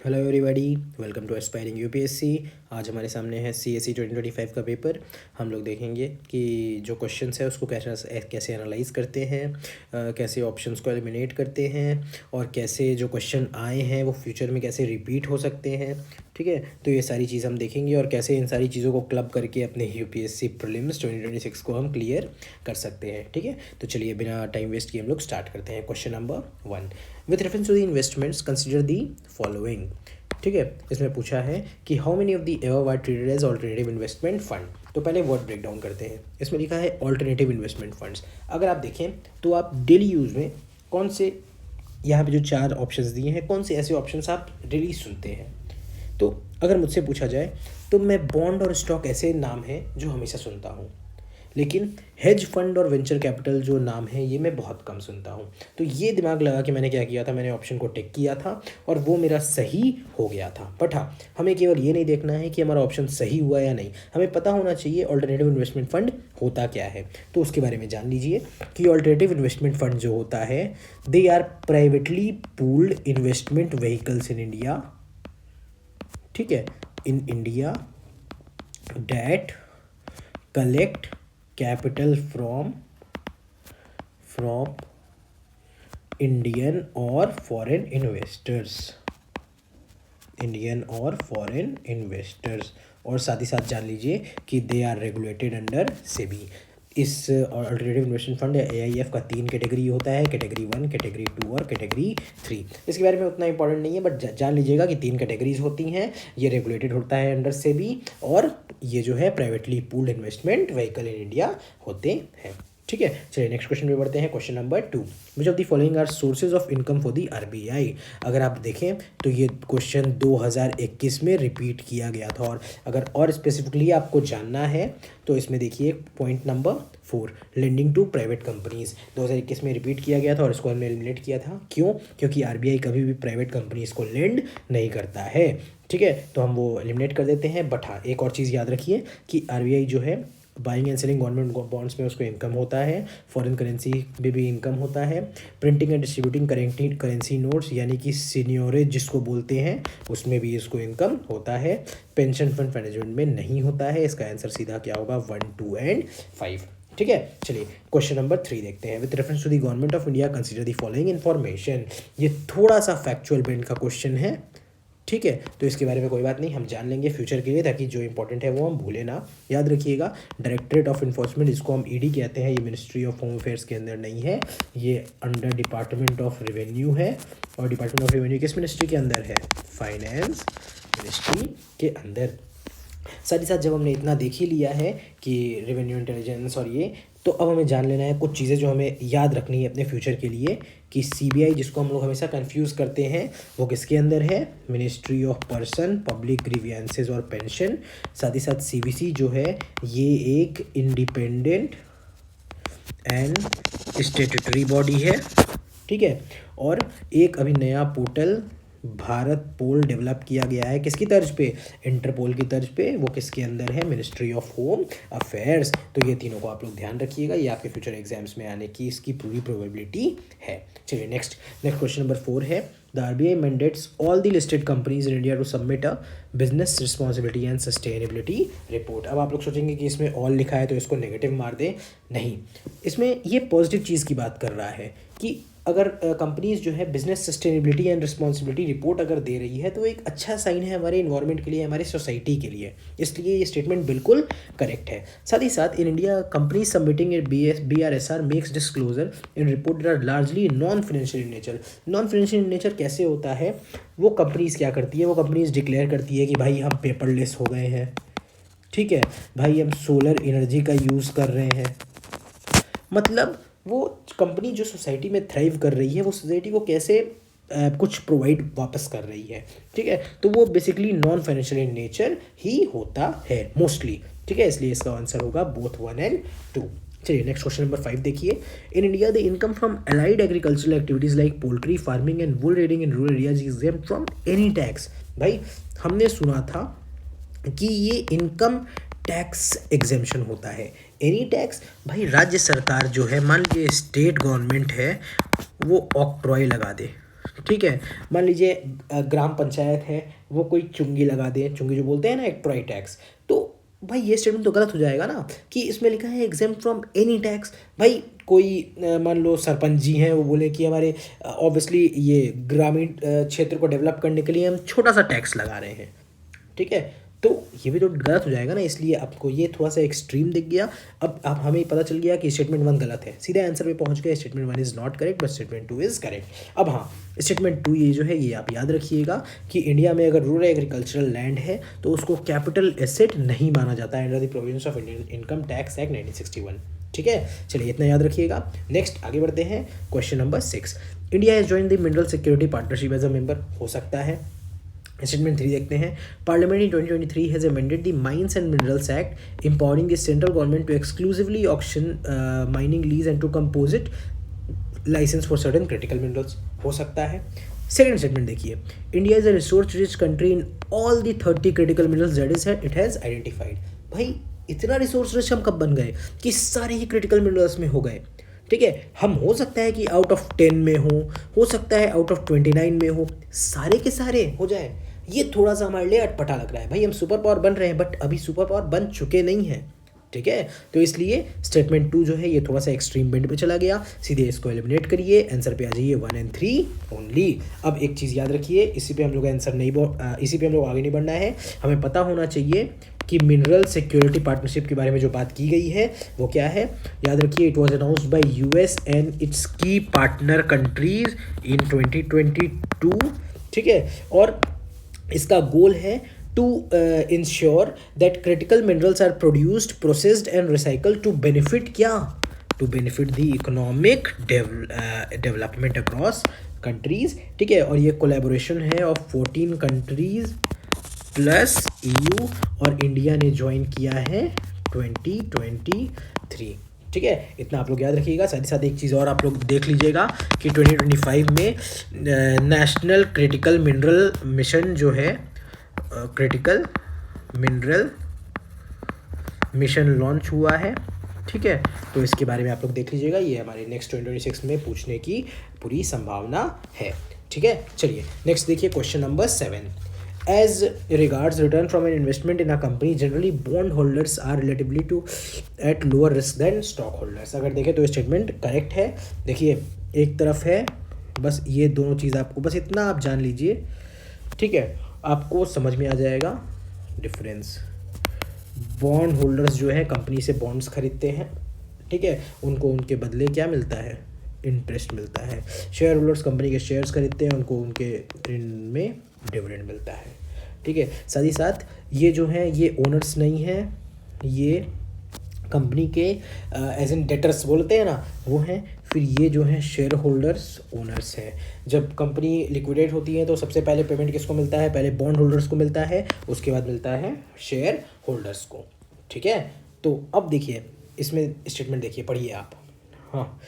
Hello everybody, welcome to aspiring UPSC. आज हमारे सामने है सीएससी 2025 का पेपर। हम लोग देखेंगे कि जो क्वेश्चंस है उसको कैसे एनालाइज करते हैं, कैसे ऑप्शंस को एलिमिनेट करते हैं और कैसे जो क्वेश्चन आए हैं वो फ्यूचर में कैसे रिपीट हो सकते हैं। ठीक है, तो ये सारी चीज़ हम देखेंगे और कैसे इन सारी चीज़ों को क्लब करके अपने यूपीएससी प्रीलिम्स 2026 को हम क्लियर कर सकते हैं। ठीक है, तो चलिए बिना टाइम वेस्ट किए हम लोग स्टार्ट करते हैं। Question number 1, with reference to the investments consider the following. ठीक है, इसमें पूछा है कि how many of the above are treated as alternative investment fund. तो पहले वर्ड ब्रेक डाउन करते हैं। इसमें लिखा है ऑल्टरनेटिव इन्वेस्टमेंट फंड्स। अगर आप देखें तो आप डेली यूज़ में कौन से, यहाँ पे जो 4 ऑप्शंस दिए हैं, कौन से ऐसे ऑप्शंस आप डेली सुनते हैं। तो अगर मुझसे पूछा जाए तो मैं बॉन्ड और स्टॉक ऐसे नाम हैं जो हमेशा सुनता हूँ, लेकिन हेज फंड और वेंचर कैपिटल जो नाम है ये मैं बहुत कम सुनता हूँ। तो ये दिमाग लगा के मैंने क्या किया था, मैंने ऑप्शन को टिक किया था और वो मेरा सही हो गया था। बट हाँ, हमें केवल ये नहीं देखना है कि हमारा ऑप्शन सही हुआ या नहीं, हमें पता होना चाहिए ऑल्टरनेटिव इन्वेस्टमेंट फ़ंड होता क्या है। तो उसके बारे में जान लीजिए कि ऑल्टरनेटिव इन्वेस्टमेंट फ़ंड जो होता है, they are privately pooled investment vehicles in India. ठीक है, in India that collect capital from Indian और फॉरेन इन्वेस्टर्स। और साथ ही साथ जान लीजिए कि they are regulated under SEBI. इस अल्टरनेटिव इन्वेस्टमेंट फंड AIF का 3 कैटेगरी होता है, कैटेगरी 1, कैटेगरी 2 और कैटेगरी 3। इसके बारे में उतना इंपॉर्टेंट नहीं है, बट जान लीजिएगा कि 3 कैटेगरीज होती हैं। ये रेगुलेटेड होता है अंडर सेबी और ये जो है privately pooled investment vehicle in India होते हैं। ठीक है, चलिए नेक्स्ट क्वेश्चन पे बढ़ते हैं। Question number 2, which of the following are sources of income for the RBI। अगर आप देखें तो ये क्वेश्चन 2021 में रिपीट किया गया था। और अगर और स्पेसिफिकली आपको जानना है तो इसमें देखिए point number 4, lending to private companies 2021 में रिपीट किया गया था और इसको हमने एलिमिनेट किया था। क्यों? क्योंकि RBI कभी भी प्राइवेट कंपनीज को लेंड नहीं करता है। ठीक है, तो हम वो एलिमिनेट कर देते हैं। बट हाँ, एक और चीज़ याद रखिए कि RBI जो है buying and selling government bonds में उसको इनकम होता है, फॉरेन करेंसी में भी इनकम होता है, printing and distributing currency notes यानी कि सीनियोरेज जिसको बोलते हैं उसमें भी इसको इनकम होता है, पेंशन फंड मैनेजमेंट में नहीं होता है। इसका आंसर सीधा क्या होगा, 1, 2 एंड 5। ठीक है, चलिए क्वेश्चन नंबर 3 देखते हैं। With reference to the government of India consider the following information. ये थोड़ा सा फैक्चुअल बेंड का क्वेश्चन है। ठीक है, तो इसके बारे में कोई बात नहीं, हम जान लेंगे फ्यूचर के लिए, ताकि जो इंपॉर्टेंट है वो हम भूले ना। याद रखिएगा, डायरेक्टरेट ऑफ इन्फोर्समेंट, जिसको हम ED कहते हैं, ये मिनिस्ट्री ऑफ होम अफेयर्स के अंदर नहीं है, ये अंडर डिपार्टमेंट ऑफ रेवेन्यू है। और डिपार्टमेंट ऑफ रेवेन्यू किस मिनिस्ट्री के अंदर है? फाइनेंस मिनिस्ट्री के अंदर। साथ ही साथ जब हमने इतना देख ही लिया है कि रेवेन्यू इंटेलिजेंस और ये, तो अब हमें जान लेना है कुछ चीज़ें जो हमें याद रखनी है अपने फ्यूचर के लिए, कि CBI जिसको हम लोग हमेशा कंफ्यूज करते हैं वो किसके अंदर है? Ministry of person, public grievances और पेंशन। साथ ही साथ CBC जो है ये एक इंडिपेंडेंट एंड स्टेटूटरी बॉडी है। ठीक है, और एक अभी नया पोर्टल भारत पोल डेवलप किया गया है, किसकी तर्ज पे? इंटरपोल की तर्ज पे। वो किसके अंदर है? Ministry of home affairs. तो ये तीनों को आप लोग ध्यान रखिएगा, ये आपके फ्यूचर एग्जाम्स में आने की इसकी पूरी प्रोबेबिलिटी है। चलिए नेक्स्ट क्वेश्चन नंबर 4 है, the RBI mandates all the listed companies in India to submit a business responsibility and sustainability report। अब आप लोग सोचेंगे कि इसमें ऑल लिखा है तो इसको नेगेटिव मार दें। नहीं, इसमें ये पॉजिटिव चीज़ की बात कर रहा है कि अगर कंपनीज जो है business sustainability and responsibility report अगर दे रही है तो एक अच्छा साइन है हमारे इन्वायरमेंट के लिए, हमारी सोसाइटी के लिए। इसलिए ये स्टेटमेंट बिल्कुल करेक्ट है। साथ ही साथ in India company submitting BRSR makes disclosure in report are largely non financial in nature. Non financial in nature कैसे होता है? वो कंपनीज क्या करती है, वो कंपनीज डिक्लेयर करती है कि भाई हम पेपरलेस हो गए हैं, ठीक है भाई, हम सोलर एनर्जी का यूज़ कर रहे हैं। मतलब वो कंपनी जो सोसाइटी में थ्राइव कर रही है वो सोसाइटी को कैसे कुछ प्रोवाइड वापस कर रही है। ठीक है, तो वो basically non financial in nature ही होता है मोस्टली। ठीक है, इसलिए इसका आंसर होगा बोथ 1 एंड 2। चलिए नेक्स्ट क्वेश्चन नंबर 5 देखिए। In India the income from allied agricultural activities like poultry farming and wool rearing in rural areas is exempt from any tax. भाई हमने सुना था कि ये इनकम टैक्स एग्जेम्पशन होता है। एनी टैक्स, भाई राज्य सरकार जो है, मान लीजिए स्टेट गवर्नमेंट है, वो ऑक्ट्रॉय लगा दे, ठीक है। मान लीजिए ग्राम पंचायत है, वो कोई चुंगी लगा दे, चुंगी जो बोलते हैं ना, एक ट्राई टैक्स, तो भाई ये स्टेटमेंट तो गलत हो जाएगा ना, कि इसमें लिखा है एग्जेम्प्ट फ्रॉम एनी टैक्स। भाई कोई मान लो सरपंच जी हैं, वो बोले कि हमारे ऑब्वियसली ये ग्रामीण क्षेत्र को डेवलप करने के लिए हम छोटा सा टैक्स लगा रहे हैं, ठीक है, तो ये भी तो गलत हो जाएगा ना। इसलिए आपको ये थोड़ा सा एक्सट्रीम दिख गया। अब हमें पता चल गया कि स्टेटमेंट 1 गलत है, सीधे आंसर पे पहुंच गए, statement 1 is not correct but statement 2 is correct. अब हाँ, स्टेटमेंट 2 ये जो है ये आप याद रखिएगा कि इंडिया में अगर रूरल एग्रीकल्चरल लैंड है तो उसको कैपिटल एसेट नहीं माना जाता है under the provisions of Indian income tax act 1961। ठीक है, चलिए इतना याद रखिएगा। नेक्स्ट आगे बढ़ते हैं, question number 6। India has join the mineral security partnership as a member, हो सकता है। स्टेटमेंट 3 देखते हैं, parliament in 2023 has amended the mines and minerals act empowering the central government to exclusively auction mining lease and to composite licence for certain critical minerals, हो सकता है। Second statement देखिए, India is a resource rich country in all the 30 critical minerals that is it has identified. भाई इतना resource rich हम कब बन गए कि सारे ही क्रिटिकल मिनरल्स में हो गए, ठीक है। हम हो सकता है कि आउट ऑफ 10 में हो सकता है आउट ऑफ 29 में हो, सारे के सारे हो जाए, ये थोड़ा सा हमारे लिए अटपटा लग रहा है। भाई हम सुपर पावर बन रहे हैं बट अभी सुपर पावर बन चुके नहीं हैं, ठीक है। तो इसलिए स्टेटमेंट 2 जो है ये थोड़ा सा एक्सट्रीम बेंड पे चला गया, सीधे इसको एलिमिनेट करिए, आंसर पे आ जाइए 1 और 3 ओनली। अब एक चीज़ याद रखिए, इसी पे हम लोग आंसर नहीं इसी पे हम लोग आगे नहीं बढ़ना है, हमें पता होना चाहिए कि मिनरल सिक्योरिटी पार्टनरशिप के बारे में जो बात की गई है वो क्या है। याद रखिए, it was announced by US and it's की पार्टनर कंट्रीज इन 2022, ठीक है। और इसका गोल है to ensure that critical minerals are produced, processed and recycled to benefit क्या, to benefit the economic development across countries, ठीक है। और ये कोलैबोरेशन है ऑफ 14 कंट्रीज प्लस EU, और इंडिया ने ज्वाइन किया है 2023, ठीक है। इतना आप लोग याद रखिएगा। साथ ही साथ एक चीज़ और आप लोग देख लीजिएगा कि 2025 में नेशनल क्रिटिकल मिनरल मिशन जो है, क्रिटिकल मिनरल मिशन लॉन्च हुआ है, ठीक है। तो इसके बारे में आप लोग देख लीजिएगा, ये हमारे नेक्स्ट 2026 में पूछने की पूरी संभावना है, ठीक है। चलिए नेक्स्ट देखिए, question number 7। As regards return from an investment in a company generally bond holders are relatively to at lower risk than stock holders. अगर देखें तो स्टेटमेंट करेक्ट है। देखिए एक तरफ है, बस ये दोनों चीज़ आपको बस इतना आप जान लीजिए, ठीक है, आपको समझ में आ जाएगा डिफरेंस। बॉन्ड होल्डर्स जो है कंपनी से बॉन्ड्स खरीदते हैं, ठीक है, उनको उनके बदले क्या मिलता है, इंटरेस्ट मिलता है। शेयर होल्डर्स कंपनी के शेयर्स खरीदते हैं, उनको उनके इनमें डिविडेंड मिलता है, ठीक है। साथ ही साथ ये जो है ये ओनर्स नहीं है, ये कंपनी के एज इन डेटर्स बोलते हैं ना, वो हैं। फिर ये जो है शेयर होल्डर्स ओनर्स हैं। जब कंपनी लिक्विडेट होती है तो सबसे पहले पेमेंट किसको मिलता है, पहले बॉन्ड होल्डर्स को मिलता है, उसके बाद मिलता है शेयर होल्डर्स को, ठीक है। तो अब देखिए इसमें स्टेटमेंट देखिए, पढ़िए आप। हाँ,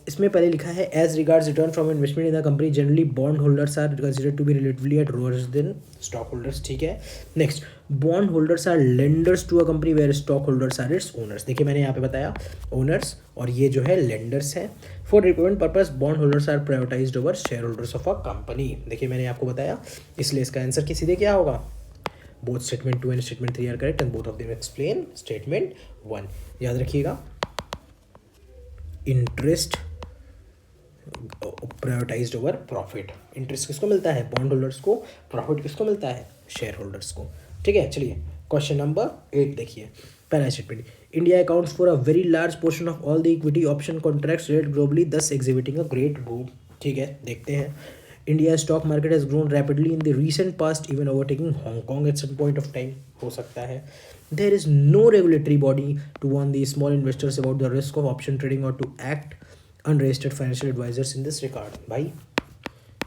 इसमें पहले लिखा है as regards return from investment in the company generally bond holders are considered to be relatively at lower than stock holders, ठीक है। Next, bond holders are lenders to a company where stock holders are its owners. देखिए मैंने यहाँ पे बताया owners, और ये जो है लेंडर्स है। For repayment purpose bond holders are prioritised over share holders of a company. देखिए मैंने आपको बताया, इसलिए इसका आंसर की सीधे क्या होगा, both statement 2 and statement 3 are correct and both of them explain statement 1। याद रखिएगा, interest prioritised over profit. Interest किसको मिलता है, बॉन्ड होल्डर्स को, प्रॉफिट किसको मिलता है, शेयर होल्डर्स को, ठीक है। चलिए क्वेश्चन नंबर 8 देखिए, पहला स्टेटमेंट, India accounts for a very large portion of all the equity option contracts rate globally thus exhibiting a great boom, ठीक है। देखते हैं, India stock market has grown rapidly in the recent past even overtaking Hong Kong at some point of time, हो सकता है। There is no regulatory body to warn the small investors about the risk of option trading और to act unregistered financial advisors in this regard. भाई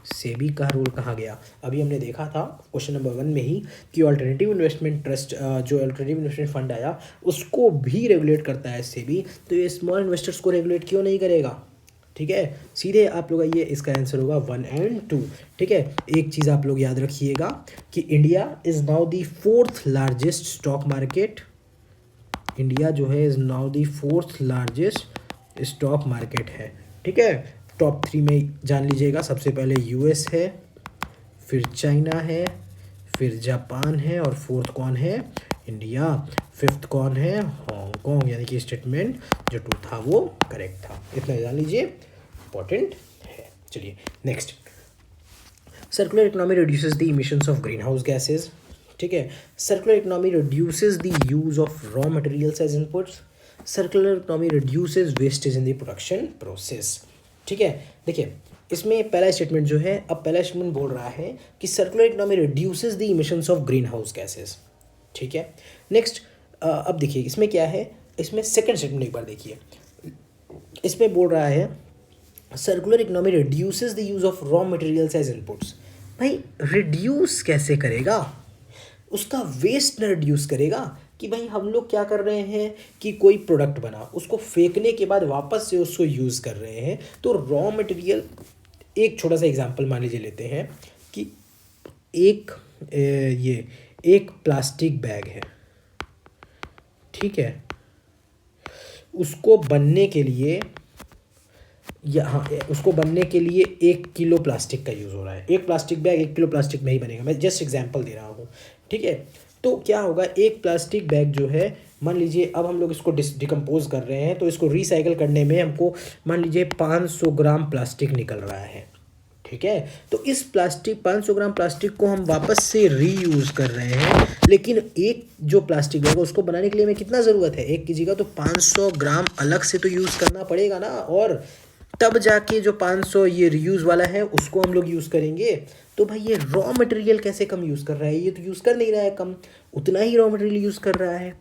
सेबी का role कहाँ गया, अभी हमने देखा था क्वेश्चन नंबर 1 में ही कि अल्टरनेटिव इन्वेस्टमेंट ट्रस्ट जो अल्टरनेटिव इन्वेस्टमेंट फंड आया उसको भी रेगुलेट करता है सेबी, तो ये स्मॉल इन्वेस्टर्स को रेगुलेट क्यों नहीं करेगा, ठीक है। सीधे आप लोग आइए, इसका आंसर होगा 1 और 2, ठीक है। एक चीज़ आप लोग याद रखिएगा कि India is now the 4th largest stock market, India जो है is now the 4th largest stock market है, ठीक है। टॉप 3 में जान लीजिएगा, सबसे पहले यूएस है, फिर चाइना है, फिर जापान है और फोर्थ कौन है, इंडिया। फिफ्थ कौन है, हांगकांग। यानी कि स्टेटमेंट जो 2 था वो करेक्ट था। इतना जान लीजिए, इंपॉर्टेंट है। चलिए next, circular economy reduces the emissions of green house gases. ठीक है, circular economy reduces the use of raw materials as inputs. Circular economy reduces wastage in the production process. ठीक है, देखिए इसमें पहला स्टेटमेंट जो है, अब पहला स्टेटमेंट बोल रहा है कि circular economy reduces the emissions of green house gases. ठीक है, नेक्स्ट अब देखिए इसमें क्या है, इसमें सेकंड स्टेटमेंट एक बार देखिए, इसमें बोल रहा है circular economy reduces the use of raw materials as inputs. भाई रिड्यूस कैसे करेगा, उसका वेस्ट न रिड्यूस करेगा कि भाई हम लोग क्या कर रहे हैं कि कोई प्रोडक्ट बना, उसको फेंकने के बाद वापस से उसको यूज़ कर रहे हैं। तो रॉ मटेरियल, एक छोटा सा एग्जांपल मान लीजिए लेते हैं कि एक प्लास्टिक बैग है, ठीक है, उसको बनने के लिए उसको बनने के लिए 1 किलो प्लास्टिक का यूज़ हो रहा है। एक प्लास्टिक बैग 1 किलो प्लास्टिक में ही बनेगा, मैं जस्ट एग्जांपल दे रहा हूँ। ठीक है, तो क्या होगा, एक प्लास्टिक बैग जो है, मान लीजिए अब हम लोग इसको डिकम्पोज कर रहे हैं, तो इसको रिसाइकल करने में हमको मान लीजिए 500 ग्राम प्लास्टिक निकल रहा है। ठीक है, तो इस 500 ग्राम प्लास्टिक को हम वापस से रीयूज़ कर रहे हैं, लेकिन एक जो प्लास्टिक बैग है उसको बनाने के लिए हमें कितना ज़रूरत है, 1 kg का, तो 500 ग्राम अलग से तो यूज़ करना पड़ेगा ना, और तब जाके जो 500 ये रीयूज़ वाला है उसको हम लोग यूज़ करेंगे। तो भाई ये रॉ मटेरियल कैसे कम यूज़ कर रहा है, ये तो यूज़ कर नहीं रहा है कम, उतना ही रॉ मटेरियल यूज़ कर रहा है।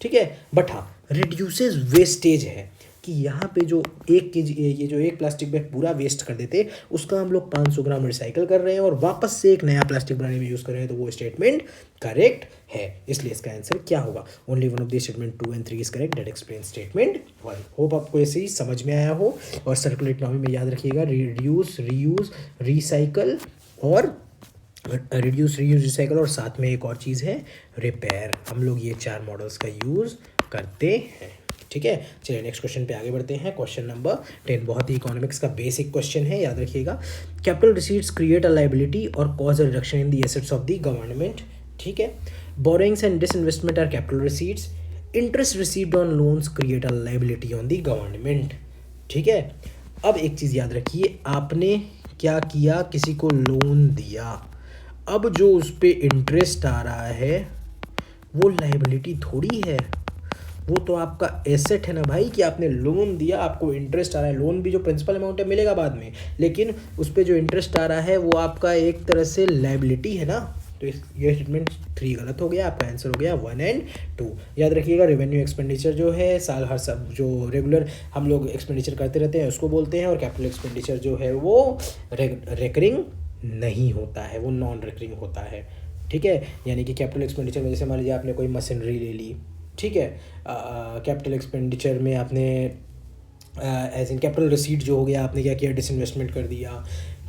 ठीक है, बट हाँ रिड्यूसेस वेस्टेज है कि यहाँ पे जो 1 kg ये जो एक प्लास्टिक बैग पूरा वेस्ट कर देते, उसका हम लोग 500 ग्राम रिसाइकल कर रहे हैं और वापस से एक नया प्लास्टिक बनाने में यूज़ कर रहे हैं, तो वो स्टेटमेंट करेक्ट है। इसलिए इसका आंसर क्या होगा, only one of the statement 2 and 3 is correct, that explain statement 1। Hope आपको ऐसे ही समझ में आया हो। और सर्कुलर इकोनॉमी में याद रखिएगा, रिड्यूस, रीयूज, रिसाइकल और रिसाइकल, और साथ में एक और चीज़ है रिपेयर। हम लोग ये 4 मॉडल्स का यूज़ करते हैं। ठीक है, चलिए नेक्स्ट क्वेश्चन पे आगे बढ़ते हैं। क्वेश्चन नंबर 10 बहुत ही इकोनॉमिक्स का बेसिक क्वेश्चन है, याद रखिएगा। Capital receipts create a liability और cause a reduction in the assets of the government. ठीक है, borrowings and disinvestment are capital receipts. Interest received on loans create a liability on the government. ठीक है, अब एक चीज़ याद रखिए, आपने क्या किया, किसी को लोन दिया, अब जो उस पर इंटरेस्ट आ रहा है वो लायबिलिटी थोड़ी है, वो तो आपका एसेट है ना भाई, कि आपने लोन दिया, आपको इंटरेस्ट आ रहा है। लोन भी जो प्रिंसिपल अमाउंट है मिलेगा बाद में, लेकिन उस पर जो इंटरेस्ट आ रहा है वो आपका एक तरह से लायबिलिटी है ना। तो ये स्टेटमेंट 3 गलत हो गया, आपका आंसर हो गया 1 and 2। याद रखिएगा, रेवेन्यू एक्सपेंडिचर जो है साल हर सब जो रेगुलर हम लोग एक्सपेंडिचर करते रहते हैं उसको बोलते हैं, और कैपिटल एक्सपेंडिचर जो है वो रेकरिंग नहीं होता है, वो नॉन रेकरिंग होता है। ठीक है, यानी कि कैपिटल एक्सपेंडिचर में जैसे मान लीजिए आपने कोई मशीनरी ले ली, ठीक है, कैपिटल एक्सपेंडिचर में आपने एज इन कैपिटल रिसीट जो हो गया, आपने क्या किया, डिसइन्वेस्टमेंट कर दिया।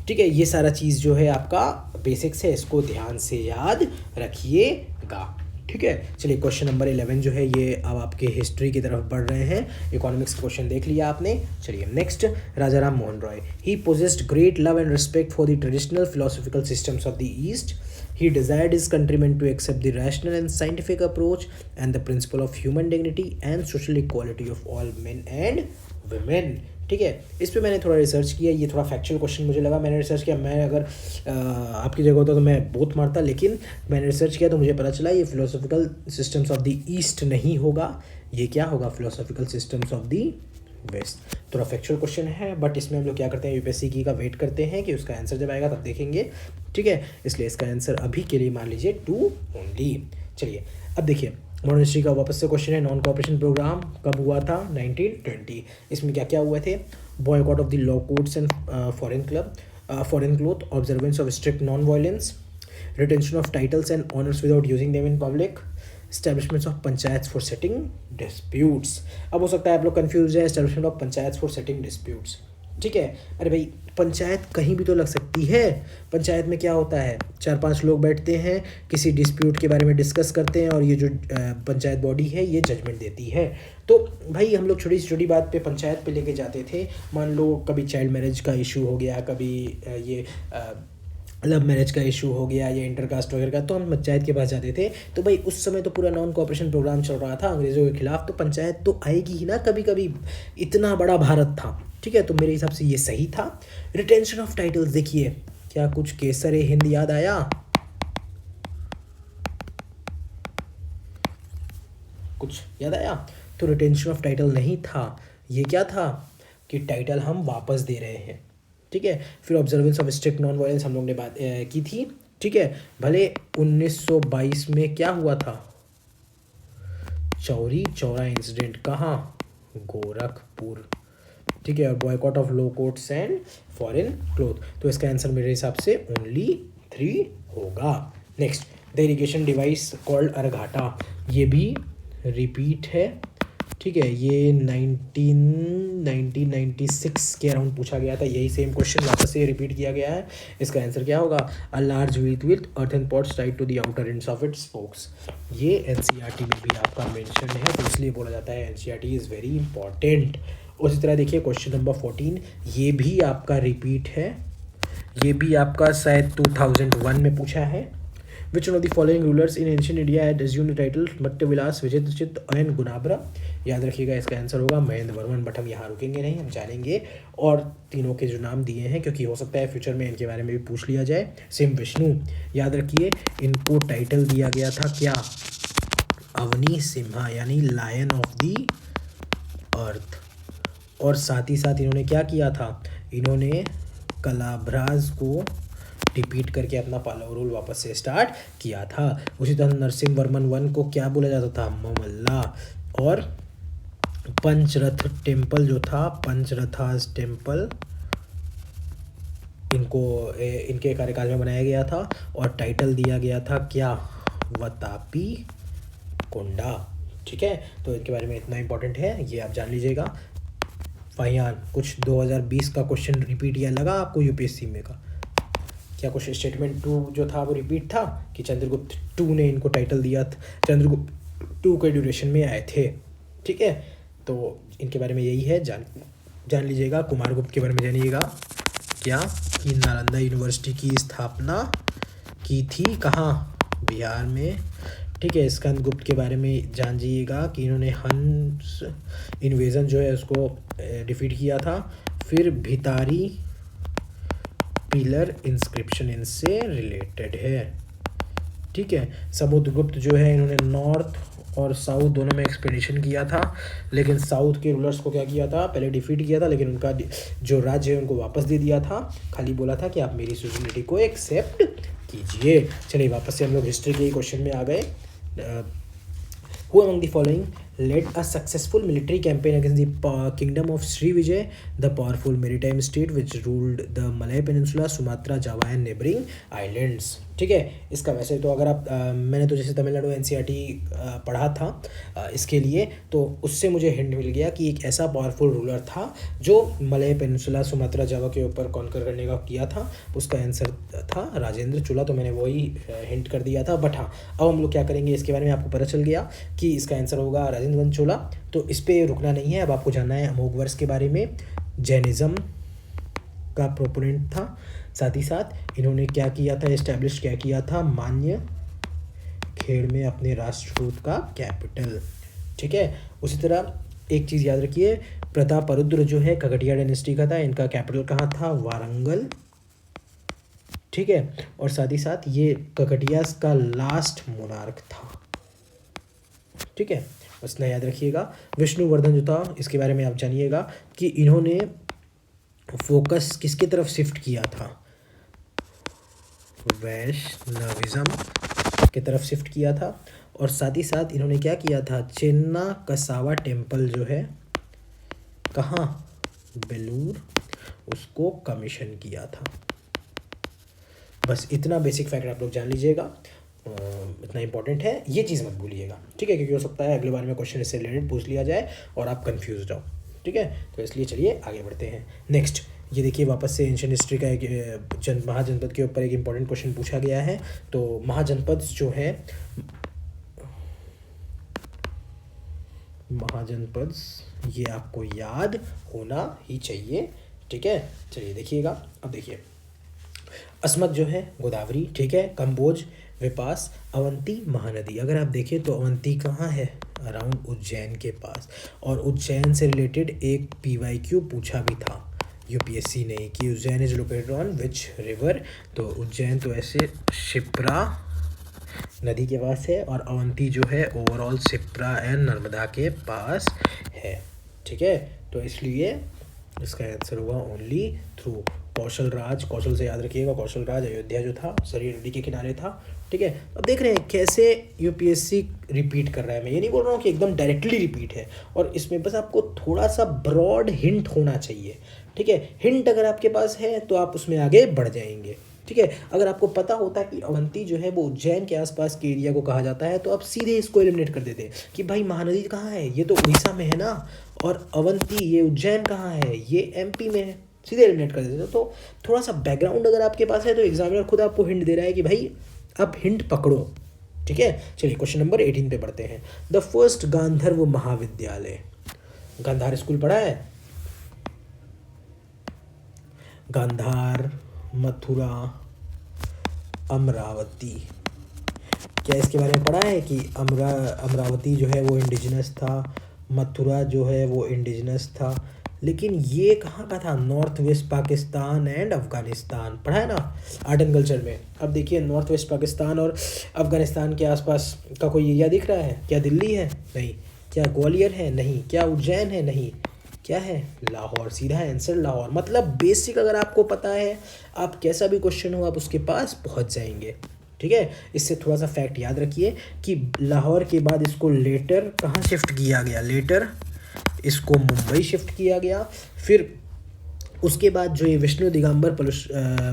ठीक है, ये सारा चीज़ जो है आपका बेसिक्स है, इसको ध्यान से याद रखिएगा। ठीक है, चलिए क्वेश्चन नंबर 11 जो है ये अब आपके हिस्ट्री की तरफ बढ़ रहे हैं। इकोनॉमिक्स क्वेश्चन देख लिया आपने। चलिए next, Raja Ram Mohan Roy. He possessed great love and respect for the traditional philosophical systems of the east. He desired his countrymen to accept the rational and scientific approach and the principle of human dignity and social equality of all men and women. ठीक है, इस पे मैंने थोड़ा research किया, ये थोड़ा factual question मुझे लगा, मैंने रिसर्च किया। मैं अगर आपकी जगह होता तो मैं बहुत मारता, लेकिन मैंने रिसर्च किया तो मुझे पता चला ये philosophical systems of the east नहीं होगा, ये क्या होगा, philosophical systems of the west. थोड़ा फैक्चुअल क्वेश्चन है, बट इसमें हम लोग क्या करते हैं, यूपीएससी की का वेट करते हैं कि उसका आंसर जब आएगा तब देखेंगे। ठीक है, इसलिए इसका आंसर अभी के लिए मान लीजिए 2 ओनली। चलिए अब देखिए, मॉडर्न हिस्ट्री का वापस से क्वेश्चन है। नॉन कोऑपरेशन प्रोग्राम कब हुआ था, 1920। इसमें क्या क्या हुए थे, boycott of the law codes and foreign cloth, observance of strict non violence, retention of titles and honours without using them in public, establishments of panchayat for setting disputes. अब हो सकता है आप लोग कंफ्यूज है, establishment of panchayat for setting disputes. ठीक है। अरे भाई पंचायत कहीं भी तो लग सकती है। पंचायत में क्या होता है, 4-5 लोग बैठते हैं, किसी डिस्प्यूट के बारे में डिस्कस करते हैं और ये जो पंचायत बॉडी है ये जजमेंट देती है। तो भाई हम लोग छोटी से छोटी बात पे पंचायत पे लेके जाते थे। मान लो कभी चाइल्ड मैरिज का इशू हो गया, कभी ये लव मैरिज का इशू हो गया या इंटरकास्ट वगैरह का, तो हम पंचायत के पास जाते थे। तो भाई उस समय तो पूरा नॉन कोऑपरेशन प्रोग्राम चल रहा था अंग्रेज़ों के खिलाफ, तो पंचायत तो आएगी ही ना कभी कभी, इतना बड़ा भारत था। ठीक है, तो मेरे हिसाब से ये सही था। रिटेंशन ऑफ टाइटल्स, देखिए क्या कुछ केसर हिंद याद आया? कुछ याद आया? तो रिटेंशन ऑफ टाइटल नहीं था, ये क्या था कि टाइटल हम वापस दे रहे हैं। ठीक है, फिर observance of strict non violence हम लोग ने बात की थी। ठीक है, भले 1922 में क्या हुआ था, चौरी चौरा इंसिडेंट, कहाँ, गोरखपुर। ठीक है, और boycott of law courts and foreign cloth. तो इसका आंसर मेरे हिसाब से ओनली 3 होगा। Next, the irrigation device called Araghatta, ये भी रिपीट है। ठीक है, ये 1996 के अराउंड पूछा गया था, यही सेम क्वेश्चन वापस से रिपीट किया गया है। इसका आंसर क्या होगा, a large wheel with earthen pots tied to the outer ends of its spokes. ये एनसीईआरटी में भी आपका मेंशन है, तो इसलिए बोला जाता है एनसीईआरटी इज़ वेरी इंपॉर्टेंट। उसी तरह देखिए क्वेश्चन नंबर 14, ये भी आपका रिपीट है, ये भी आपका शायद 2001 में पूछा है। Which one of the following rulers in ancient India had assumed the title Mattavilasa, Vichitrachitta and Gunabhara? याद रखिएगा इसका आंसर होगा महेंद्र वर्मन, बट हम यहाँ रुकेंगे नहीं, हम जानेंगे और तीनों के जो नाम दिए हैं, क्योंकि हो सकता है फ्यूचर में इनके बारे में भी पूछ लिया जाए। सिम विष्णु, याद रखिए इनको टाइटल दिया गया था क्या, अवनी सिम्हा, यानी लायन ऑफ द अर्थ। और साथ ही साथ इन्होंने क्या किया था, इन्होंने कलाभ्राज को रिपीट करके अपना पालव रूल वापस से स्टार्ट किया था। उसी तरह नरसिंह वर्मन 1 को क्या बोला जाता था, ममल्ला। और पंचरथ टेम्पल जो था, पंचरथास टेम्पल, इनके कार्यकाल में बनाया गया था और टाइटल दिया गया था क्या, वतापी कोंडा। ठीक है, तो इनके बारे में इतना इंपॉर्टेंट है, ये आप जान लीजिएगा। फाहियान, कुछ 2020 का क्वेश्चन रिपीट या लगा आपको यूपीएससी में का, क्या क्वेश्चन स्टेटमेंट 2 जो था वो रिपीट था कि चंद्रगुप्त 2 ने इनको टाइटल दिया था, चंद्रगुप्त 2 के ड्यूरेशन में आए थे। ठीक है, तो इनके बारे में यही है, जान लीजिएगा। कुमारगुप्त के बारे में जानिएगा क्या, कि नालंदा यूनिवर्सिटी की स्थापना की थी कहाँ, बिहार में। ठीक है, स्कंदगुप्त के बारे में जान जाइएगा कि इन्होंने हंस इन्वेजन जो है उसको डिफीट किया था। फिर भितारी पिलर इंस्क्रिप्शन इनसे रिलेटेड है। ठीक है, समुद्रगुप्त जो है इन्होंने नॉर्थ और साउथ दोनों में एक्सपेडिशन किया था, लेकिन साउथ के रूलर्स को क्या किया था, पहले डिफीट किया था, लेकिन उनका जो राज्य है उनको वापस दे दिया था, खाली बोला था कि आप मेरी सुजनिटी को एक्सेप्ट कीजिए। चलिए वापस से हम लोग हिस्ट्री के क्वेश्चन में आ गए। Who among the following led a successful military campaign against the kingdom of Srivijay, the powerful maritime state which ruled the Malay Peninsula, Sumatra, Java and neighboring islands? ठीक है, इसका वैसे तो अगर आप मैंने तो जैसे तमिलनाडु एनसीईआरटी पढ़ा था इसके लिए, तो उससे मुझे हिंट मिल गया कि एक ऐसा पावरफुल रूलर था जो मलय पेनिनसुला, सुमात्रा, जावा के ऊपर कॉन्कर करने का किया था। उसका आंसर था राजेंद्र चोला, तो मैंने वही हिंट कर दिया था। बट हाँ, अब हम लोग क्या करेंगे, इसके बारे में आपको पता चल गया कि इसका आंसर होगा राजेंद्र चोला। तो इस पर रुकना नहीं है, अब आपको जानना है अमोघ वर्ष के बारे में। जैनिज़्म का प्रोपोनेंट था, साथ ही साथ इन्होंने क्या किया था, एस्टैब्लिश क्या किया था, मान्य खेड़ में अपने राष्ट्रकूट का कैपिटल। ठीक है, उसी तरह एक चीज़ याद रखिए, प्रतापरुद्र जो है ककटिया डायनेस्टी का था, इनका कैपिटल कहाँ था, वारंगल। ठीक है, और साथ ही साथ ये ककटियास का लास्ट मोनार्क था। ठीक है, बस ना याद रखिएगा। विष्णुवर्धन जो था इसके बारे में आप जानिएगा कि इन्होंने फोकस किसकी तरफ शिफ्ट किया था, वैष्णविज्म की तरफ शिफ्ट किया था। और साथ ही साथ इन्होंने क्या किया था, चेन्ना कसावा टेम्पल जो है कहाँ, बेलूर, उसको कमीशन किया था। बस इतना बेसिक फैक्ट आप लोग जान लीजिएगा, इतना इंपॉर्टेंट है, ये चीज़ मत भूलिएगा। ठीक है, क्योंकि हो सकता है अगले बार में क्वेश्चन इससे रिलेटेड पूछ लिया जाए और आप कंफ्यूज हो। ठीक है, तो इसलिए चलिए आगे बढ़ते हैं। नेक्स्ट, ये देखिए वापस से एंशियंट हिस्ट्री का एक महाजनपद के ऊपर एक इम्पॉर्टेंट क्वेश्चन पूछा गया है। तो महाजनपद जो है, महाजनपद ये आपको याद होना ही चाहिए, ठीक है। चलिए देखिएगा, अब देखिए अस्मत जो है गोदावरी, ठीक है, कंबोज, विपास, अवंती महानदी। अगर आप देखें तो अवंती कहाँ है, अराउंड उज्जैन के पास। और उज्जैन से रिलेटेड एक PYQ पूछा भी था UPSC ने कि Ujjain is located on which river. तो उज्जैन तो ऐसे शिप्रा नदी के पास है, और अवंती जो है ओवरऑल शिप्रा एंड नर्मदा के पास है, ठीक है। तो इसलिए इसका आंसर होगा ओनली थ्रू कौशल राज। कौशल से याद रखिएगा, कौशल राज अयोध्या जो था सरयू नदी के किनारे था, ठीक है। अब देख रहे हैं कैसे UPSC रिपीट कर रहा है। मैं ये नहीं बोल रहा हूँ कि एकदम डायरेक्टली रिपीट है, और इसमें बस आपको थोड़ा सा ब्रॉड हिंट होना चाहिए, ठीक है। हिंट अगर आपके पास है तो आप उसमें आगे बढ़ जाएंगे, ठीक है। अगर आपको पता होता कि अवंती जो है वो उज्जैन के आसपास के एरिया को कहा जाता है, तो आप सीधे इसको एलिमिनेट कर देते कि भाई महानदी कहाँ है, ये तो उड़ीसा में है ना, और अवंती ये उज्जैन कहाँ है, ये MP में है, सीधे एलिमिनेट कर देते। तो थोड़ा सा बैकग्राउंड अगर आपके पास है तो एग्जामिनर खुद आपको हिंट दे रहा है कि भाई अब हिंट पकड़ो, ठीक है। चलिए क्वेश्चन नंबर 18 पे बढ़ते हैं। द फर्स्ट गांधर्व महाविद्यालय, गांधार स्कूल पढ़ा है, गांधार, मथुरा, अमरावती, क्या इसके बारे में पढ़ा है कि अमरावती जो है वो इंडिजिनस था, मथुरा जो है वो इंडिजिनस था, लेकिन ये कहाँ का था, north west Pakistan and Afghanistan, पढ़ा है ना आर्ट एंड कल्चर में। अब देखिए नॉर्थ वेस्ट पाकिस्तान और अफगानिस्तान के आसपास का कोई एरिया दिख रहा है, क्या दिल्ली है, नहीं, क्या ग्वालियर है, नहीं, क्या उज्जैन है, नहीं, क्या है, लाहौर। सीधा आंसर लाहौर। मतलब बेसिक अगर आपको पता है, आप कैसा भी क्वेश्चन हो आप उसके पास पहुंच जाएंगे, ठीक है। इससे थोड़ा सा फैक्ट याद रखिए कि लाहौर के बाद इसको लेटर कहाँ शिफ्ट किया गया, लेटर इसको मुंबई शिफ्ट किया गया। फिर उसके बाद जो ये विष्णु दिगंबर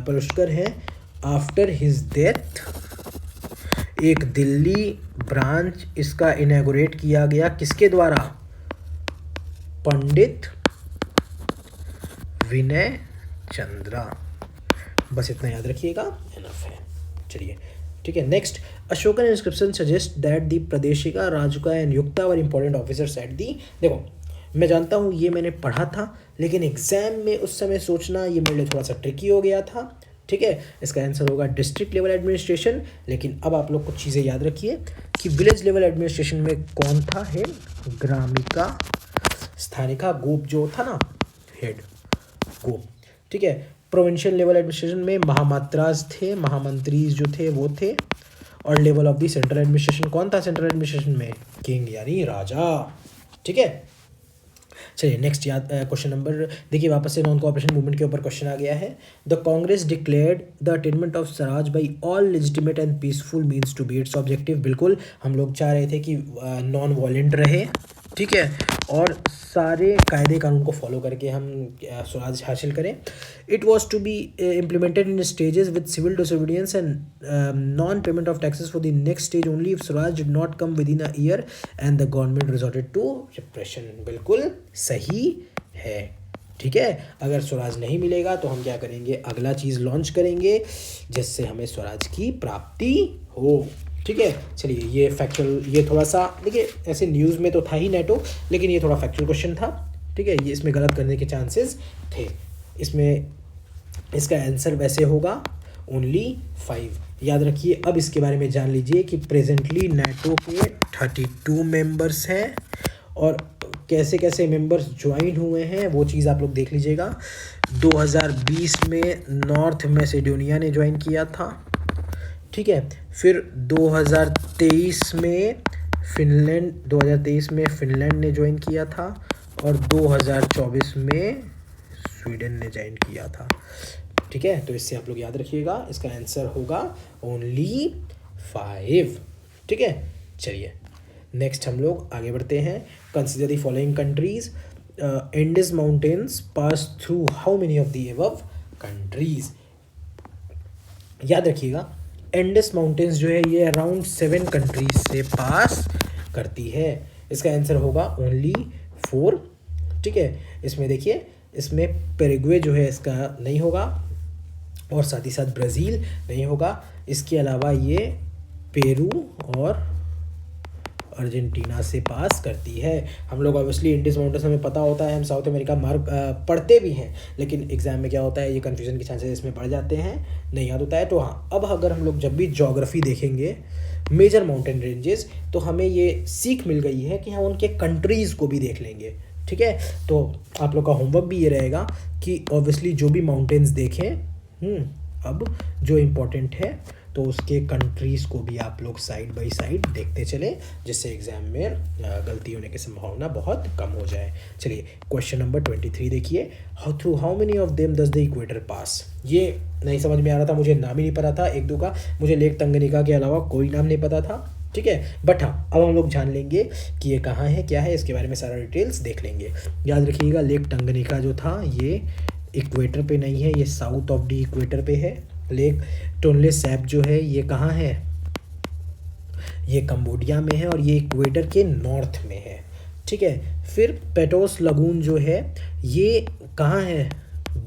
पलुष्कर हैं, आफ्टर हिज डेथ एक दिल्ली ब्रांच इसका इनॉग्रेट किया गया, किसके द्वारा, पंडित विनय चंद्रा। बस इतना याद रखिएगा, इनफ है। चलिए ठीक है, next, Ashokan inscription suggest that the Pradeshika, Rajuka and Yukta were important officers at the. देखो मैं जानता हूँ ये मैंने पढ़ा था, लेकिन एग्जाम में उस समय सोचना ये मेरे लिए थोड़ा सा ट्रिकी हो गया था, ठीक है। इसका आंसर होगा डिस्ट्रिक्ट लेवल एडमिनिस्ट्रेशन। लेकिन अब आप लोग कुछ चीज़ें याद रखिए कि विलेज लेवल एडमिनिस्ट्रेशन में कौन था हेड, ग्रामिका स्थानिका, गोप जो था ना हेड, गोप, ठीक है। प्रोविंशियल लेवल एडमिनिस्ट्रेशन में महामात्रास थे, महामंत्रीज जो थे वो थे। और level of the central administration कौन था सेंट्रल एडमिनिस्ट्रेशन में, किंग यानी राजा, ठीक है। चलिए नेक्स्ट याद क्वेश्चन नंबर देखिए, वापस से नॉन कोऑपरेशन मूवमेंट के ऊपर क्वेश्चन आ गया है। The Congress declared the attainment of swaraj by all legitimate and peaceful means to be its objective. बिल्कुल हम लोग चाह रहे थे कि नॉन वॉयलेंट रहे, ठीक है, और सारे कायदे कानून को फॉलो करके हम स्वराज हासिल करें। It was to be implemented in stages with civil disobedience and non payment of taxes for the next stage only if swaraj did not come within a year and the government resorted to repression. बिल्कुल सही है, ठीक है। अगर स्वराज नहीं मिलेगा तो हम क्या करेंगे, अगला चीज़ लॉन्च करेंगे जिससे हमें स्वराज की प्राप्ति हो, ठीक है। चलिए ये फैक्चुअल, ये थोड़ा सा देखिए ऐसे न्यूज़ में तो था ही नेटो, लेकिन ये थोड़ा फैक्चुअल क्वेश्चन था, ठीक है। ये इसमें गलत करने के चांसेस थे। इसमें इसका आंसर वैसे होगा ओनली 5। याद रखिए। अब इसके बारे में जान लीजिए कि प्रेजेंटली नेटो के 32 मेंबर्स हैं और कैसे कैसे मेंबर्स ज्वाइन हुए हैं वो चीज़ आप लोग देख लीजिएगा। 2020 में नॉर्थ मैसेडोनिया ने ज्वाइन किया था, ठीक है। फिर 2023 में फिनलैंड ने ज्वाइन किया था, और 2024 में स्वीडन ने ज्वाइन किया था, ठीक है। तो इससे आप लोग याद रखिएगा, इसका आंसर होगा ओनली 5, ठीक है। चलिए नेक्स्ट हम लोग आगे बढ़ते हैं। Consider the following countries, Andes mountains pass through how many of the above countries. याद रखिएगा एंडस माउंटेन्स जो है ये अराउंड 7 कंट्रीज से पास करती है। इसका आंसर होगा ओनली 4, ठीक है। इसमें देखिए इसमें पेरेग्वे जो है इसका नहीं होगा, और साथ ही साथ ब्राज़ील नहीं होगा। इसके अलावा ये पेरू और अर्जेंटीना से पास करती है। हम लोग ऑब्वियसली इंडीज माउंटेन्स हमें पता होता है, हम साउथ अमेरिका मार्क पढ़ते भी हैं, लेकिन एग्जाम में क्या होता है, ये कन्फ्यूजन के चांसेस इसमें बढ़ जाते हैं, नहीं याद होता है। तो हाँ, अब अगर हम लोग जब भी ज्योग्राफी देखेंगे मेजर माउंटेन रेंजेस, तो हमें ये सीख मिल गई है कि हम उनके कंट्रीज़ को भी देख लेंगे। ठीक है, तो आप लोग का होमवर्क भी ये रहेगा कि ऑब्वियसली जो भी माउंटेन्स देखें, अब जो इम्पोर्टेंट है तो उसके कंट्रीज़ को भी आप लोग साइड बाय साइड देखते चलें, जिससे एग्ज़ाम में गलती होने की संभावना बहुत कम हो जाए। चलिए क्वेश्चन नंबर 23 देखिए, through how many of them does the equator pass. ये नहीं समझ में आ रहा था, मुझे नाम ही नहीं पता था, एक दो का मुझे लेक तंगनिका के अलावा कोई नाम नहीं पता था। ठीक है, बट हाँ, अब हम लोग जान लेंगे कि ये कहाँ है, क्या है, इसके बारे में सारा डिटेल्स देख लेंगे। याद रखिएगा, लेक तंगनिका जो था ये इक्वेटर पे नहीं है, ये साउथ ऑफ द इक्वेटर पे है। लेक टोनले सैप जो है ये कहाँ है, ये कंबोडिया में है और ये इक्वेटर के नॉर्थ में है। ठीक है, फिर पेटोस लगून जो है ये कहाँ है,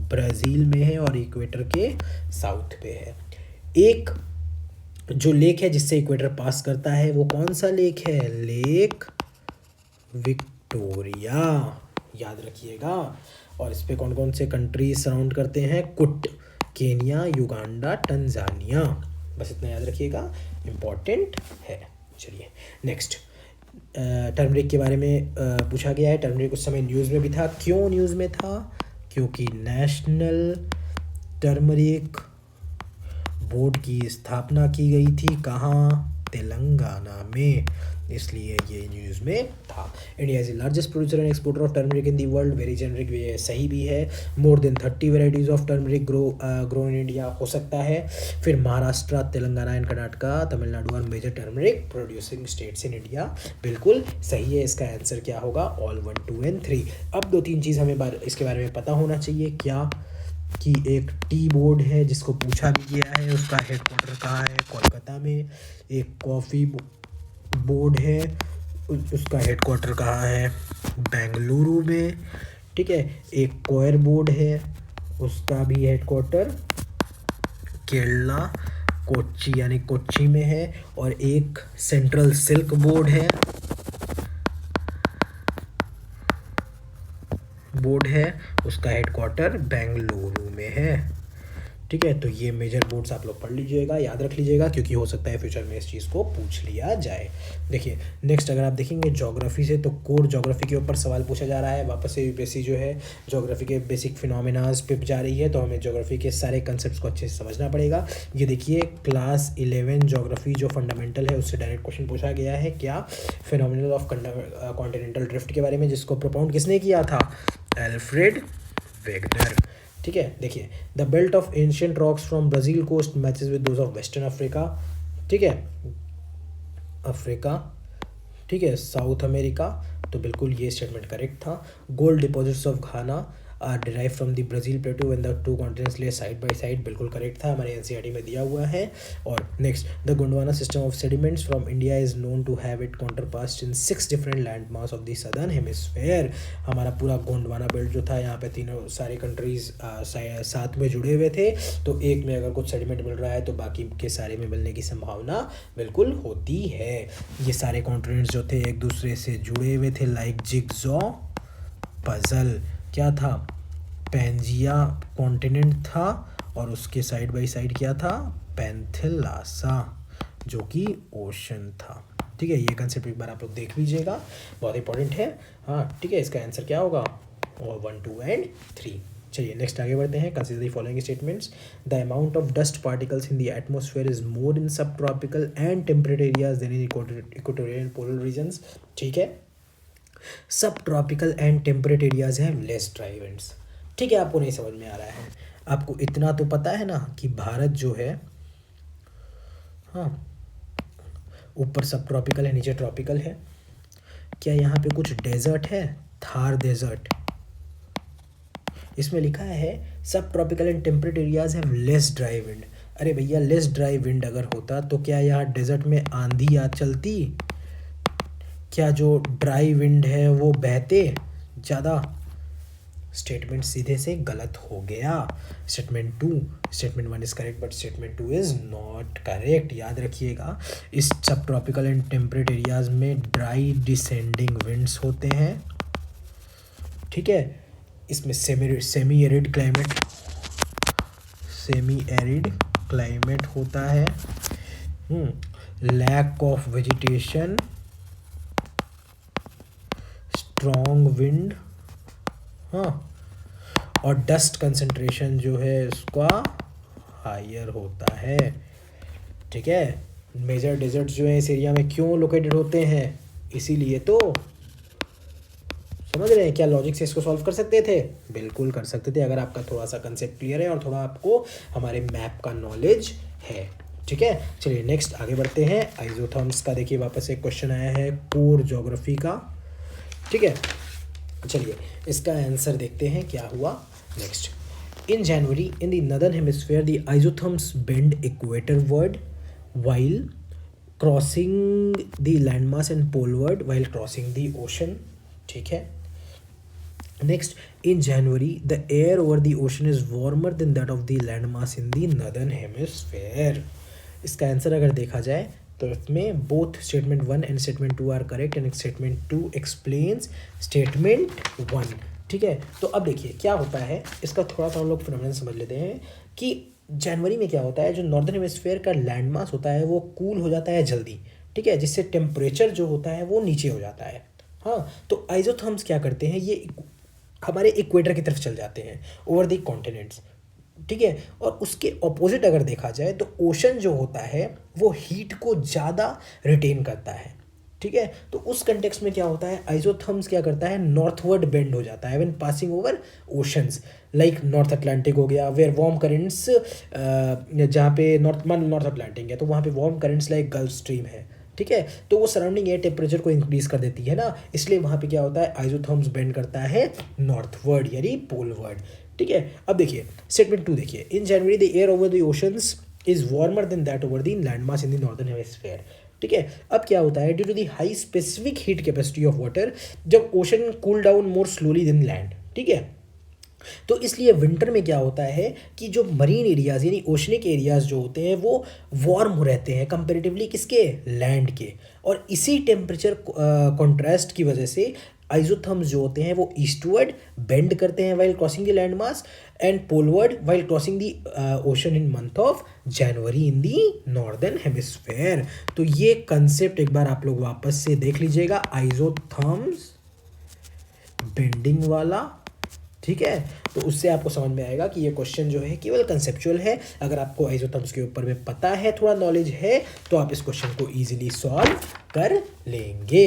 ब्राज़ील में है और इक्वेटर के साउथ पे है। एक जो लेक है जिससे इक्वेटर पास करता है वो कौन सा लेक है, लेक विक्टोरिया, याद रखिएगा। और इस पे कौन कौन से कंट्रीज सराउंड करते हैं, कुट, केनिया, युगांडा, टंजानिया, बस इतना याद रखिएगा, इम्पॉर्टेंट है। चलिए नेक्स्ट, टर्मरिक के बारे में पूछा गया है। टर्मरिक उस समय न्यूज़ में भी था, क्यों न्यूज़ में था, क्योंकि नेशनल टर्मरिक बोर्ड की स्थापना की गई थी, कहाँ, तेलंगाना में, इसलिए ये न्यूज़ में था। India is the largest producer and exporter of turmeric in the world, very generic, ये सही भी है। More than 30 varieties of turmeric grow in India, हो सकता है। फिर महाराष्ट्र, तेलंगाना एंड कर्नाटका, तमिलनाडु और major turmeric producing states in India, बिल्कुल सही है। इसका आंसर क्या होगा, ऑल 1, 2 एंड 3। अब 2-3 चीज़ हमें इसके बारे में पता होना चाहिए, क्या कि एक टी बोर्ड है जिसको पूछा भी गया है, उसका हेडक्वार्टर कहाँ है, कोलकाता में। एक कॉफ़ी बोर्ड है, उसका हेडक्वार्टर कहाँ है, बेंगलुरु में। ठीक है, एक कोयर बोर्ड है, उसका भी हेडक्वार्टर केरला, कोच्चि यानी कोच्चि में है। और एक सेंट्रल सिल्क बोर्ड है, उसका हेडक्वार्टर बेंगलुरु में है। ठीक है, तो ये मेजर बोर्ड्स आप लोग पढ़ लीजिएगा, याद रख लीजिएगा, क्योंकि हो सकता है फ्यूचर में इस चीज़ को पूछ लिया जाए। देखिए नेक्स्ट, अगर आप देखेंगे ज्योग्राफी से, तो कोर ज्योग्राफी के ऊपर सवाल पूछा जा रहा है। वापस से यूपीएससी जो है ज्योग्राफी के बेसिक फिनोमेनाज पे जा रही है, तो हमें ज्योग्राफी के सारे कंसेप्ट को अच्छे से समझना पड़ेगा। ये देखिए क्लास 11 ज्योग्राफी जो फंडामेंटल है उससे डायरेक्ट क्वेश्चन पूछा गया है, क्या, फिनोमिनल ऑफ कॉन्टिनेंटल ड्रिफ्ट के बारे में, जिसको प्रोपाउंड किसने किया था, एल्फ्रेड वेगनर। ठीक है, देखिए the belt of ancient rocks from Brazil coast matches with those of western Africa. ठीक है, अफ्रीका, ठीक है, साउथ अमेरिका, तो बिल्कुल ये स्टेटमेंट करेक्ट था। Gold deposits of Ghana are derive from the Brazil plateau when the two continents lie side by side, बिल्कुल correct था, हमारे एनसीईआरटी में दिया हुआ है। और नेक्स्ट, the Gondwana system of sediments from India is known to have it counterparts in 6 different land mass of the southern hemisphere. हमारा पूरा गोंडवाना बेल्ट जो था, यहाँ पे तीनों सारे कंट्रीज साथ में जुड़े हुए थे, तो एक में अगर कुछ सेडिमेंट मिल रहा है तो बाकी के सारे में मिलने की संभावना बिल्कुल होती है। ये सारे कॉन्टिनेंट्स जो थे एक दूसरे से जुड़े हुए थे, लाइक जिगजॉ पजल, क्या था, पेंजिया कॉन्टिनेंट था और उसके साइड बाय साइड क्या था, पेंथिलासा, जो कि ओशन था। ठीक है, ये कंसेप्ट एक बार आप लोग देख लीजिएगा, बहुत इंपॉर्टेंट है। हाँ ठीक है, इसका आंसर क्या होगा, और 1, 2 एंड 3। चलिए नेक्स्ट आगे बढ़ते हैं। Consider the following statements, the amount of dust particles in the atmosphere is more in sub tropical and temperate areas than in equatorial polar regions. ठीक है, sub tropical and temperate areas हैं less dry events. ठीक है, आपको नहीं समझ में आ रहा है, आपको इतना तो पता है ना कि भारत जो है, हाँ, ऊपर सब ट्रॉपिकल है, नीचे ट्रॉपिकल है। क्या यहाँ पे कुछ डेजर्ट है, थार डेजर्ट, इसमें लिखा है sub tropical and temperate areas have less dry wind. अरे भैया, लेस ड्राई विंड अगर होता तो क्या यहाँ डेजर्ट में आंधी आ चलती, क्या जो ड्राई विंड है वो बहते ज़्यादा, स्टेटमेंट सीधे से गलत हो गया। Statement 1 is correct but statement 2 is not correct. याद रखिएगा, इस सब ट्रॉपिकल एंड टेम्परेट एरियाज में ड्राई डिसेंडिंग विंड्स होते हैं, ठीक है। इसमें सेमी एरिड क्लाइमेट होता है, lack of vegetation, strong wind, हाँ, और डस्ट कंसंट्रेशन जो है उसका हायर होता है, ठीक है। मेजर डेजर्ट जो है इस एरिया में क्यों लोकेटेड होते हैं, इसीलिए तो। समझ रहे हैं क्या लॉजिक से इसको सॉल्व कर सकते थे? बिल्कुल कर सकते थे, अगर आपका थोड़ा सा कंसेप्ट क्लियर है और थोड़ा आपको हमारे मैप का नॉलेज है, ठीक है। चलिए नेक्स्ट आगे बढ़ते हैं। आइसोथर्म्स का देखिए वापस एक क्वेश्चन आया है कोर ज्योग्राफी का, ठीक है। चलिए इसका आंसर देखते हैं क्या हुआ। Next, in January in the northern hemisphere the isotherms bend equatorward while crossing the landmass and poleward while crossing the ocean, ठीक है। Next, in January the air over the ocean is warmer than that of the landmass in the northern hemisphere. इसका answer अगर देखा जाए तो इसमें both statement 1 and statement 2 are correct and statement 2 explains statement 1, ठीक है। तो अब देखिए क्या होता है, इसका थोड़ा सा हम लोग फिनोमेनन समझ लेते हैं कि जनवरी में क्या होता है, जो नॉर्दर्न हेमिस्फीयर का लैंडमास होता है वो कूल हो जाता है जल्दी, ठीक है, जिससे टेम्परेचर जो होता है वो नीचे हो जाता है। हाँ, तो आइसोथर्म्स क्या करते हैं, ये हमारे इक्वेटर की तरफ चल जाते हैं ओवर द कॉन्टिनेंट्स, ठीक है। और उसके ऑपोजिट अगर देखा जाए तो ओशन जो होता है वो हीट को ज़्यादा रिटेन करता है, ठीक है। तो उस कंटेक्स्ट में क्या होता है, आइसोथर्म्स क्या करता है, नॉर्थवर्ड बेंड हो जाता है when passing over oceans, like north Atlantic हो गया, वेयर वार्म करेंट्स, जहाँ पे नॉर्थ अटलांटिक है तो वहाँ पे warm currents like gulf stream है, ठीक है। तो वो सराउंडिंग एयर टेम्परेचर को इंक्रीज कर देती है ना, इसलिए वहाँ पे क्या होता है, आइसोथर्म्स बेंड करता है नॉर्थवर्ड यानी पोलवर्ड, ठीक है। अब देखिए स्टेटमेंट 2 देखिए, in January the air over the oceans is warmer than that over the landmass in the northern hemisphere, ठीक है। अब क्या होता है, due to the high specific heat capacity of water, जब ocean cool down more slowly than land, ठीक है, तो इसलिए विंटर में क्या होता है कि जो मरीन एरियाज यानी ओशनिक एरियाज जो होते हैं वो वार्म रहते हैं कंपेरेटिवली किसके, लैंड के। और इसी टेम्परेचर कॉन्ट्रास्ट की वजह से आइसोथर्म्स जो होते हैं वो ईस्टवर्ड बेंड करते हैं while crossing the land mass and poleward while crossing the ocean in month of January in the northern hemisphere. तो ये कंसेप्ट एक बार आप लोग वापस से देख लीजिएगा, आइसोथर्म्स बेंडिंग वाला, ठीक है। तो उससे आपको समझ में आएगा कि ये क्वेश्चन जो है केवल कंसेप्चुअल है। अगर आपको आइसोथर्म्स के ऊपर में पता है, थोड़ा नॉलेज है, तो आप इस क्वेश्चन को इजीली सॉल्व कर लेंगे,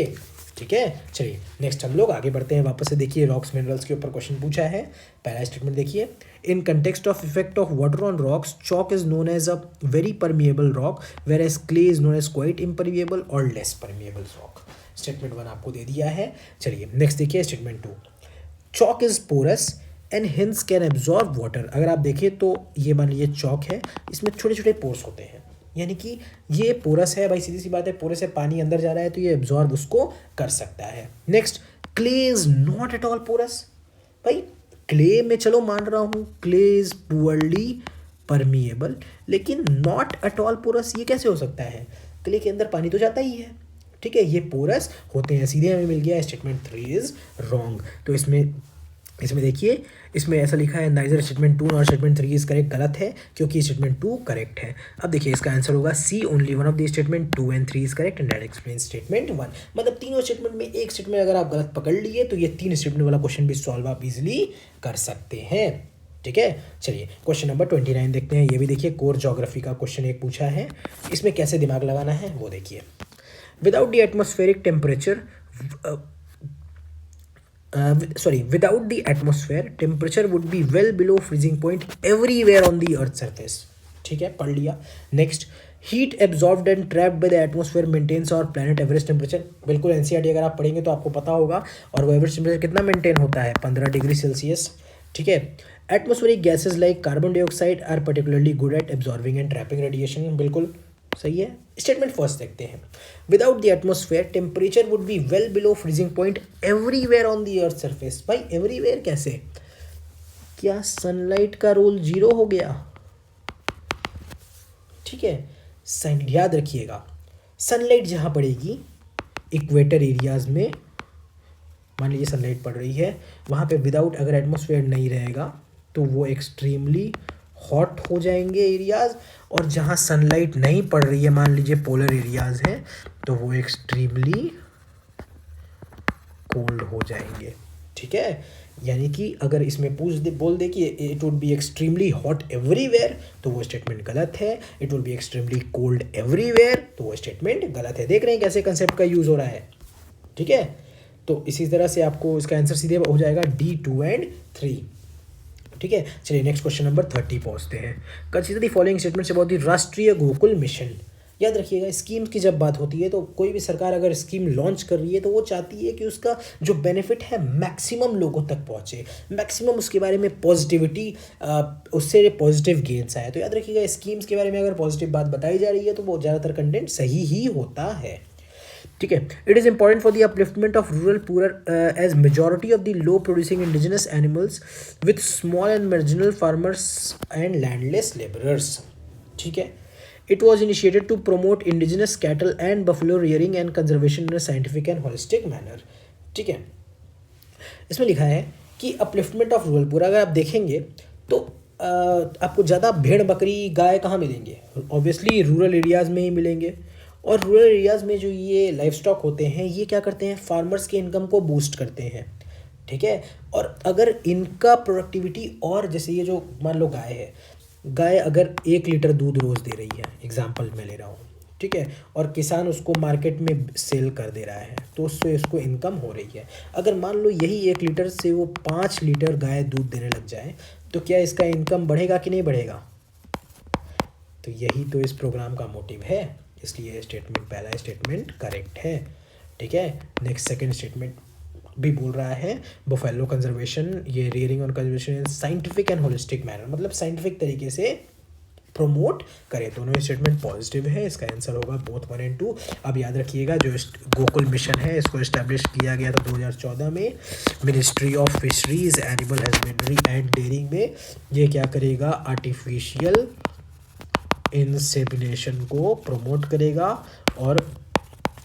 ठीक है। चलिए नेक्स्ट हम लोग आगे बढ़ते हैं वापस से। देखिए रॉक्स मिनरल्स के ऊपर क्वेश्चन पूछा है। पहला स्टेटमेंट देखिए, in context of effect of water on rocks, chalk is known as a very permeable rock whereas clay is known as quite impermeable और लेस परमिएबल रॉक। स्टेटमेंट 1 आपको दे दिया है। चलिए नेक्स्ट देखिए statement 2, chalk is porous and hence can absorb water. अगर आप देखें तो ये मान लीजिए चॉक है, इसमें छोटे छोटे पोर्स होते हैं, यानी कि ये पोरस है भाई, सीधी सी बात है, पोरस से पानी अंदर जा रहा है तो ये एब्जॉर्ब उसको कर सकता है। Next, clay is not at all porous. भाई क्ले में चलो मान रहा हूँ, क्ले इज पुअरली परमिएबल, लेकिन नॉट एट ऑल पोरस ये कैसे हो सकता है, क्ले के अंदर पानी तो जाता ही है, ठीक है, ये पोरस होते हैं। सीधे हमें मिल गया स्टेटमेंट 3 इज रॉन्ग। तो इसमें देखिए, इसमें ऐसा लिखा है नाइदर स्टेटमेंट 2 और स्टेटमेंट 3 इज करेक्ट, गलत है क्योंकि स्टेटमेंट 2 करेक्ट है। अब देखिए इसका आंसर होगा C, only one of the statement 2 and 3 is correct and that explains statement 1। मतलब तीनों स्टेटमेंट में एक स्टेटमेंट अगर आप गलत पकड़ लिए तो ये 3 स्टेटमेंट वाला क्वेश्चन भी सॉल्व आप इजिली कर सकते हैं, ठीक है। चलिए क्वेश्चन नंबर 29 देखते हैं। ये भी देखिए कोर ज्योग्राफी का क्वेश्चन एक पूछा है, इसमें कैसे दिमाग लगाना है वो देखिए। Without the atmospheric temperature without the atmosphere, temperature would be well below freezing point everywhere on the earth surface, ठीक है, पढ़ लिया। Next, heat absorbed and trapped by the atmosphere maintains our planet average temperature. बिल्कुल NCERT अगर आप पढ़ेंगे तो आपको पता होगा, और वो एवरेज टेम्परेचर कितना मेंटेन होता है, 15 डिग्री सेल्सियस, ठीक है। Atmospheric gases like carbon dioxide are particularly good at absorbing and trapping radiation, बिल्कुल सही है। स्टेटमेंट फर्स्ट देखते हैं, without the atmosphere temperature would be well below freezing point everywhere on the Earth surface. भाई everywhere कैसे, क्या sunlight का role 0 हो गया? ठीक है, याद रखिएगा, सनलाइट जहाँ पड़ेगी इक्वेटर एरियाज़ में, मान लीजिए सनलाइट पड़ रही है वहाँ पे, विदाउट अगर एटमॉस्फेयर नहीं रहेगा तो वो एक्सट्रीमली हॉट हो जाएंगे एरियाज़, और जहाँ सनलाइट नहीं पड़ रही है, मान लीजिए पोलर एरियाज़ हैं, तो वो एक्सट्रीमली कोल्ड हो जाएंगे। ठीक है, यानी कि अगर इसमें बोल दे कि it would be extremely hot everywhere, तो वो स्टेटमेंट गलत है। It would be extremely cold everywhere, तो वो स्टेटमेंट गलत है। देख रहे हैं कैसे कंसेप्ट का यूज़ हो रहा है? ठीक है, तो इसी तरह से आपको इसका आंसर सीधे हो जाएगा D 2 and 3। ठीक है, चलिए नेक्स्ट क्वेश्चन नंबर 30 पहुंचते हैं। Consider the following statements about the राष्ट्रीय गोकुल मिशन। याद रखिएगा, स्कीम्स की जब बात होती है तो कोई भी सरकार अगर स्कीम लॉन्च कर रही है तो वो चाहती है कि उसका जो बेनिफिट है मैक्सिमम लोगों तक पहुंचे, मैक्सिमम उसके बारे में पॉजिटिविटी, उससे पॉजिटिव गेन्स आए। तो याद रखिएगा, स्कीम्स के बारे में अगर पॉजिटिव बात बताई जा रही है तो वो ज़्यादातर कंटेंट सही ही होता है। ठीक है, it is important for the upliftment of rural poor as majority of the low producing indigenous animals with small and marginal farmers and landless labourers. ठीक है, it was initiated to promote indigenous cattle and buffalo rearing and conservation in a scientific and holistic manner. ठीक है, इसमें लिखा है कि upliftment of rural poor, अगर आप देखेंगे तो आपको ज़्यादा भेड़ बकरी गाय कहाँ मिलेंगे? ऑब्वियसली रूरल एरियाज़ में ही मिलेंगे। और रूरल एरियाज़ में जो ये लाइफ स्टॉक होते हैं, ये क्या करते हैं? फार्मर्स के इनकम को बूस्ट करते हैं। ठीक है, और अगर इनका प्रोडक्टिविटी, और जैसे ये जो मान लो गाय है, गाय अगर 1 लीटर दूध रोज़ दे रही है, एग्जाम्पल मैं ले रहा हूँ, ठीक है, और किसान उसको मार्केट में सेल कर दे रहा है, तो उससे उसको इनकम हो रही है। अगर मान लो यही 1 लीटर से वो 5 लीटर गाय दूध देने लग जाए, तो क्या इसका इनकम बढ़ेगा कि नहीं बढ़ेगा? तो यही तो इस प्रोग्राम का मोटिव है, इसलिए स्टेटमेंट, पहला स्टेटमेंट करेक्ट है। ठीक है, नेक्स्ट सेकंड स्टेटमेंट भी बोल रहा है बफेलो कंजर्वेशन, ये रियरिंग और conservation in scientific and holistic manner, मतलब साइंटिफिक तरीके से प्रमोट करें। दोनों स्टेटमेंट पॉजिटिव है, इसका आंसर होगा बोथ 1 and 2। अब याद रखिएगा, जो गोकुल मिशन है इसको इस्टेब्लिश किया गया था 2014 में ministry of fisheries, animal husbandry and dairying में। ये क्या करेगा? आर्टिफिशियल इंसेमिनेशन को प्रमोट करेगा और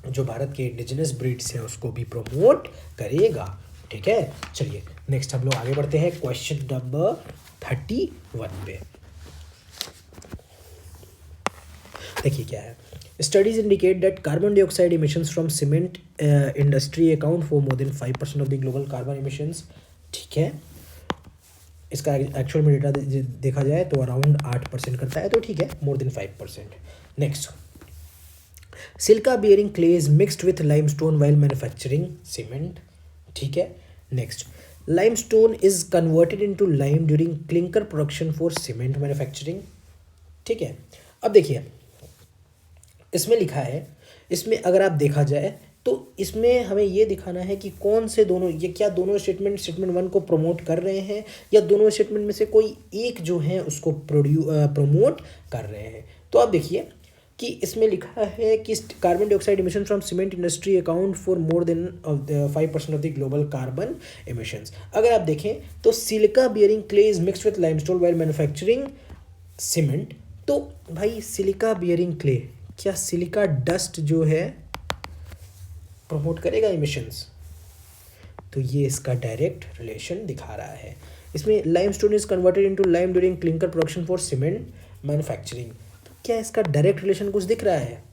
जो भारत के इंडिजिनस ब्रीड्स हैं उसको भी प्रमोट करेगा। ठीक है, चलिए नेक्स्ट हम लोग आगे बढ़ते हैं क्वेश्चन नंबर 31 पे। देखिए क्या है, studies indicate that carbon dioxide emissions from cement industry account for more than 5% of the global carbon emissions. ठीक है, इसका एक्चुअल में डेटा देखा जाए तो अराउंड 8% करता है, तो ठीक है, more then 5%। Next, silica bearing clay is mixed with limestone while manufacturing cement. ठीक है, next, limestone is converted into lime during clinker production for cement manufacturing. ठीक है, अब देखिए इसमें लिखा है, इसमें अगर आप देखा जाए तो इसमें हमें ये दिखाना है कि कौन से दोनों, ये क्या दोनों स्टेटमेंट 1 को प्रमोट कर रहे हैं या दोनों स्टेटमेंट में से कोई एक जो है उसको प्रमोट कर रहे हैं। तो आप देखिए कि इसमें लिखा है कि carbon dioxide emission from cement industry account for more than 5% of the global carbon emissions. अगर आप देखें तो silica bearing clay is mixed with limestone while manufacturing cement. तो भाई सिलिका बियरिंग क्ले, क्या सिलिका डस्ट जो है प्रमोट करेगा इमिशंस? तो ये इसका डायरेक्ट रिलेशन दिखा रहा है। इसमें limestone is converted into lime during clinker production for cement manufacturing, तो क्या इसका डायरेक्ट रिलेशन कुछ दिख रहा है?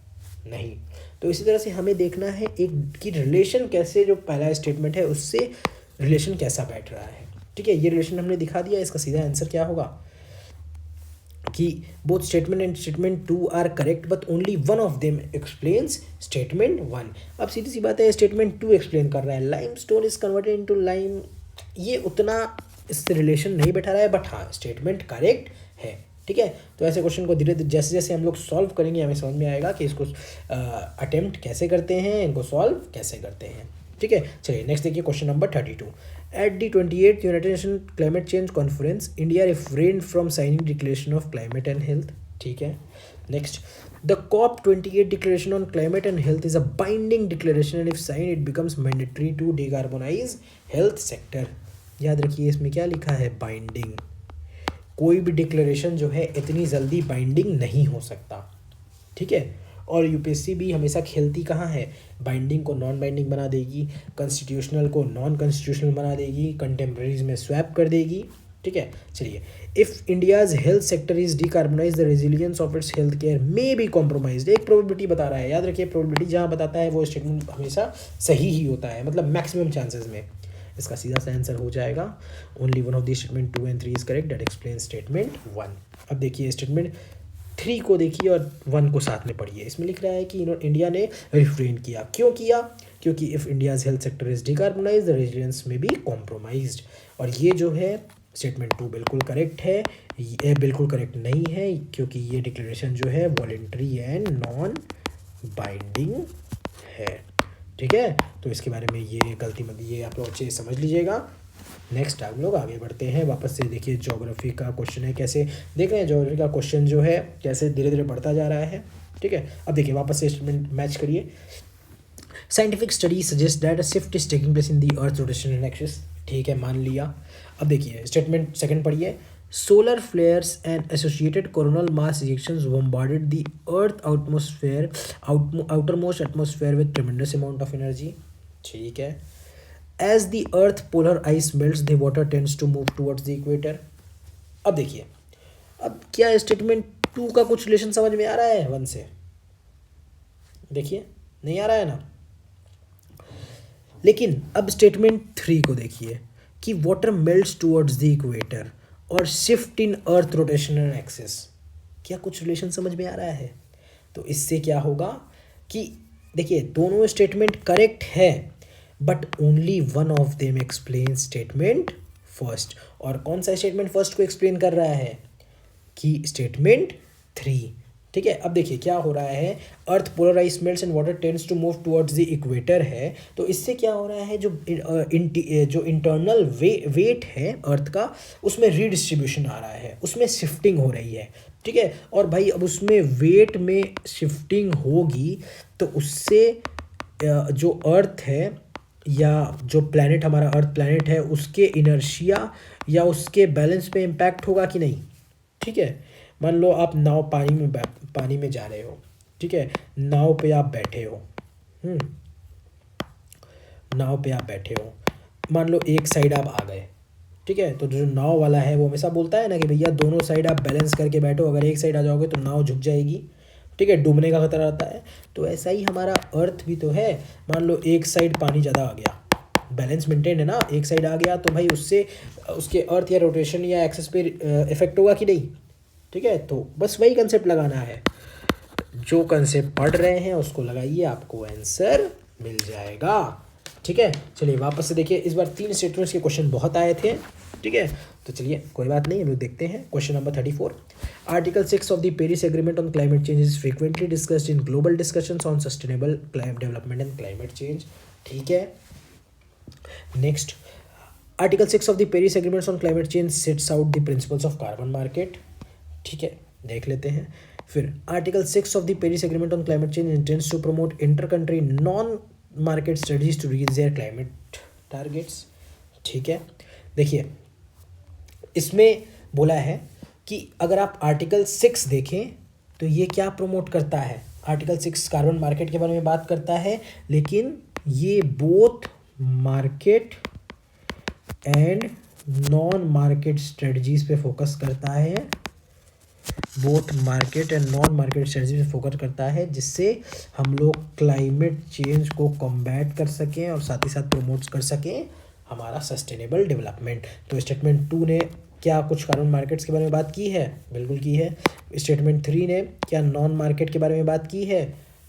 नहीं। तो इसी तरह से हमें देखना है एक कि रिलेशन कैसे, जो पहला स्टेटमेंट है उससे रिलेशन कैसा बैठ रहा है। ठीक है, ये रिलेशन हमने दिखा दिया, इसका सीधा आंसर क्या होगा कि both statement and statement 2 are correct but only one of them explains statement 1। अब सीधी सी बात है, स्टेटमेंट 2 एक्सप्लेन कर रहा है lime stone is converted into lime, ये उतना इससे रिलेशन नहीं बैठा रहा है, बट हाँ स्टेटमेंट करेक्ट है। ठीक है, तो ऐसे क्वेश्चन को धीरे धीरे जैसे जैसे हम लोग सॉल्व करेंगे हमें समझ में आएगा कि इसको अटेम्प्ट कैसे करते हैं, इनको सॉल्व कैसे करते हैं। ठीक है, चलिए नेक्स्ट देखिए question number 32। At the 28th United Nations Climate Change Conference, India refrained from signing Declaration of Climate and Health. ठीक है, next, the COP28 Declaration on Climate and Health is a binding declaration and if signed, it becomes mandatory to decarbonize health sector. याद रखिए इसमें क्या लिखा है, binding. कोई भी डिक्लेरेशन जो है इतनी जल्दी बाइंडिंग नहीं हो सकता, ठीक है। और यूपीएससी भी हमेशा खेलती कहाँ है, बाइंडिंग को नॉन बाइंडिंग बना देगी, कॉन्स्टिट्यूशनल को नॉन कॉन्स्टिट्यूशनल बना देगी, कंटेम्प्रेरीज में स्वैप कर देगी, ठीक है। चलिए, if India's health sector is decarbonise the resilience of its health care may be compromise, एक प्रोबेबिलिटी बता रहा है। याद रखिए प्रोबेबिलिटी जहाँ बताता है वो स्टेटमेंट हमेशा सही ही होता है, मतलब मैक्सिमम चांसेस में। इसका सीधा सा आंसर हो जाएगा only one of the statement 2 and 3 is correct, that explain statement 1। अब देखिए स्टेटमेंट 3 को देखिए और 1 को साथ में पढ़िए। इसमें लिख रहा है कि इंडिया ने रिफ्रेन किया, क्यों किया, क्योंकि if India's health sector is decarbonise the resilience में बी कॉम्प्रोमाइज्ड। और ये जो है स्टेटमेंट 2 बिल्कुल करेक्ट है, ये बिल्कुल करेक्ट नहीं है, क्योंकि ये डिक्लेरेशन जो है वॉलेंट्री एंड नॉन बाइंडिंग है, ठीक है। तो इसके बारे में ये गलती मत, ये आप लोग अच्छे से समझ लीजिएगा। नेक्स्ट हम लोग आगे बढ़ते हैं, वापस से देखिए ज्योग्राफी का क्वेश्चन है, कैसे देख रहे हैं ज्योग्राफी का क्वेश्चन जो है कैसे धीरे धीरे बढ़ता जा रहा है, ठीक है। अब देखिए वापस से स्टेटमेंट मैच करिए। Scientific study suggest that a shift is taking place in the earth rotational axis, ठीक है, मान लिया। अब देखिए स्टेटमेंट सेकंड पढ़िए। Solar flares and associated coronal mass इजेक्शंस bombarded the earth atmosphere outermost atmosphere with tremendous amount of energy, ठीक है। As the earth polar ice melts the water tends to move towards the equator। अब देखिए, अब क्या statement 2 का कुछ relation समझ में आ रहा है 1 से, देखिए नहीं आ रहा है ना। लेकिन अब स्टेटमेंट 3 को देखिए कि water melts towards the equator और shift in earth rotational axis, क्या कुछ रिलेशन समझ में आ रहा है। तो इससे क्या होगा कि देखिए दोनों स्टेटमेंट करेक्ट है, but only one of them explain statement first. और कौन सा स्टेटमेंट फर्स्ट को एक्सप्लेन कर रहा है, कि स्टेटमेंट 3, ठीक है। अब देखिए क्या हो रहा है, earth polar ice melts and water tends to move towards the equator है, तो इससे क्या हो रहा है, जो इंटरनल वेट है अर्थ का, उसमें रीडिस्ट्रीब्यूशन आ रहा है, उसमें शिफ्टिंग हो रही है, ठीक है। और भाई अब उसमें वेट में शिफ्टिंग होगी तो उससे जो अर्थ है या जो प्लैनेट हमारा अर्थ प्लैनेट है उसके इनर्शिया या उसके बैलेंस पे इम्पैक्ट होगा कि नहीं, ठीक है। मान लो आप नाव पानी में जा रहे हो, ठीक है, नाव पे आप बैठे हो, नाव पे आप बैठे हो, मान लो एक साइड आप आ गए, ठीक है। तो जो नाव वाला है वो हमेशा बोलता है ना कि भैया दोनों साइड आप बैलेंस करके बैठो, अगर एक साइड आ जाओगे तो नाव झुक जाएगी, ठीक है, डूबने का खतरा रहता है। तो ऐसा ही हमारा अर्थ भी तो है, मान लो एक साइड पानी ज़्यादा आ गया, बैलेंस मेंटेन है ना, एक साइड आ गया तो भाई उससे उसके अर्थ या रोटेशन या एक्सेस पे इफेक्ट होगा कि नहीं, ठीक है। तो बस वही कंसेप्ट लगाना है, जो कंसेप्ट पढ़ रहे हैं उसको लगाइए, आपको आंसर मिल जाएगा, ठीक है। चलिए वापस से देखिए, इस बार 3 स्टेटमेंट्स के क्वेश्चन बहुत आए थे, ठीक है। तो चलिए कोई बात नहीं, हम लोग देखते हैं question number 34। Article 6 of the Paris agreement on climate change is frequently discussed in global discussions on sustainable development and climate change, ठीक है। Next, article 6 of the Paris agreements on climate change sets out the principles of carbon market, ठीक है, देख लेते हैं। फिर article 6 of the Paris agreement on climate change intends to promote inter country non market studies to reach their climate targets, ठीक है। देखिए इसमें बोला है कि अगर आप आर्टिकल 6 देखें तो ये क्या प्रमोट करता है, आर्टिकल 6 कार्बन मार्केट के बारे में बात करता है, लेकिन ये both market and non market strategies पे फोकस करता है, both market and non market strategy पे फोकस करता है, जिससे हम लोग क्लाइमेट चेंज को कॉम्बैट कर सकें और साथ ही साथ प्रमोट कर सकें हमारा सस्टेनेबल डेवलपमेंट। तो स्टेटमेंट 2 ने क्या कुछ कार्बन मार्केट्स के बारे में बात की है, बिल्कुल की है। स्टेटमेंट 3 ने क्या नॉन मार्केट के बारे में बात की है,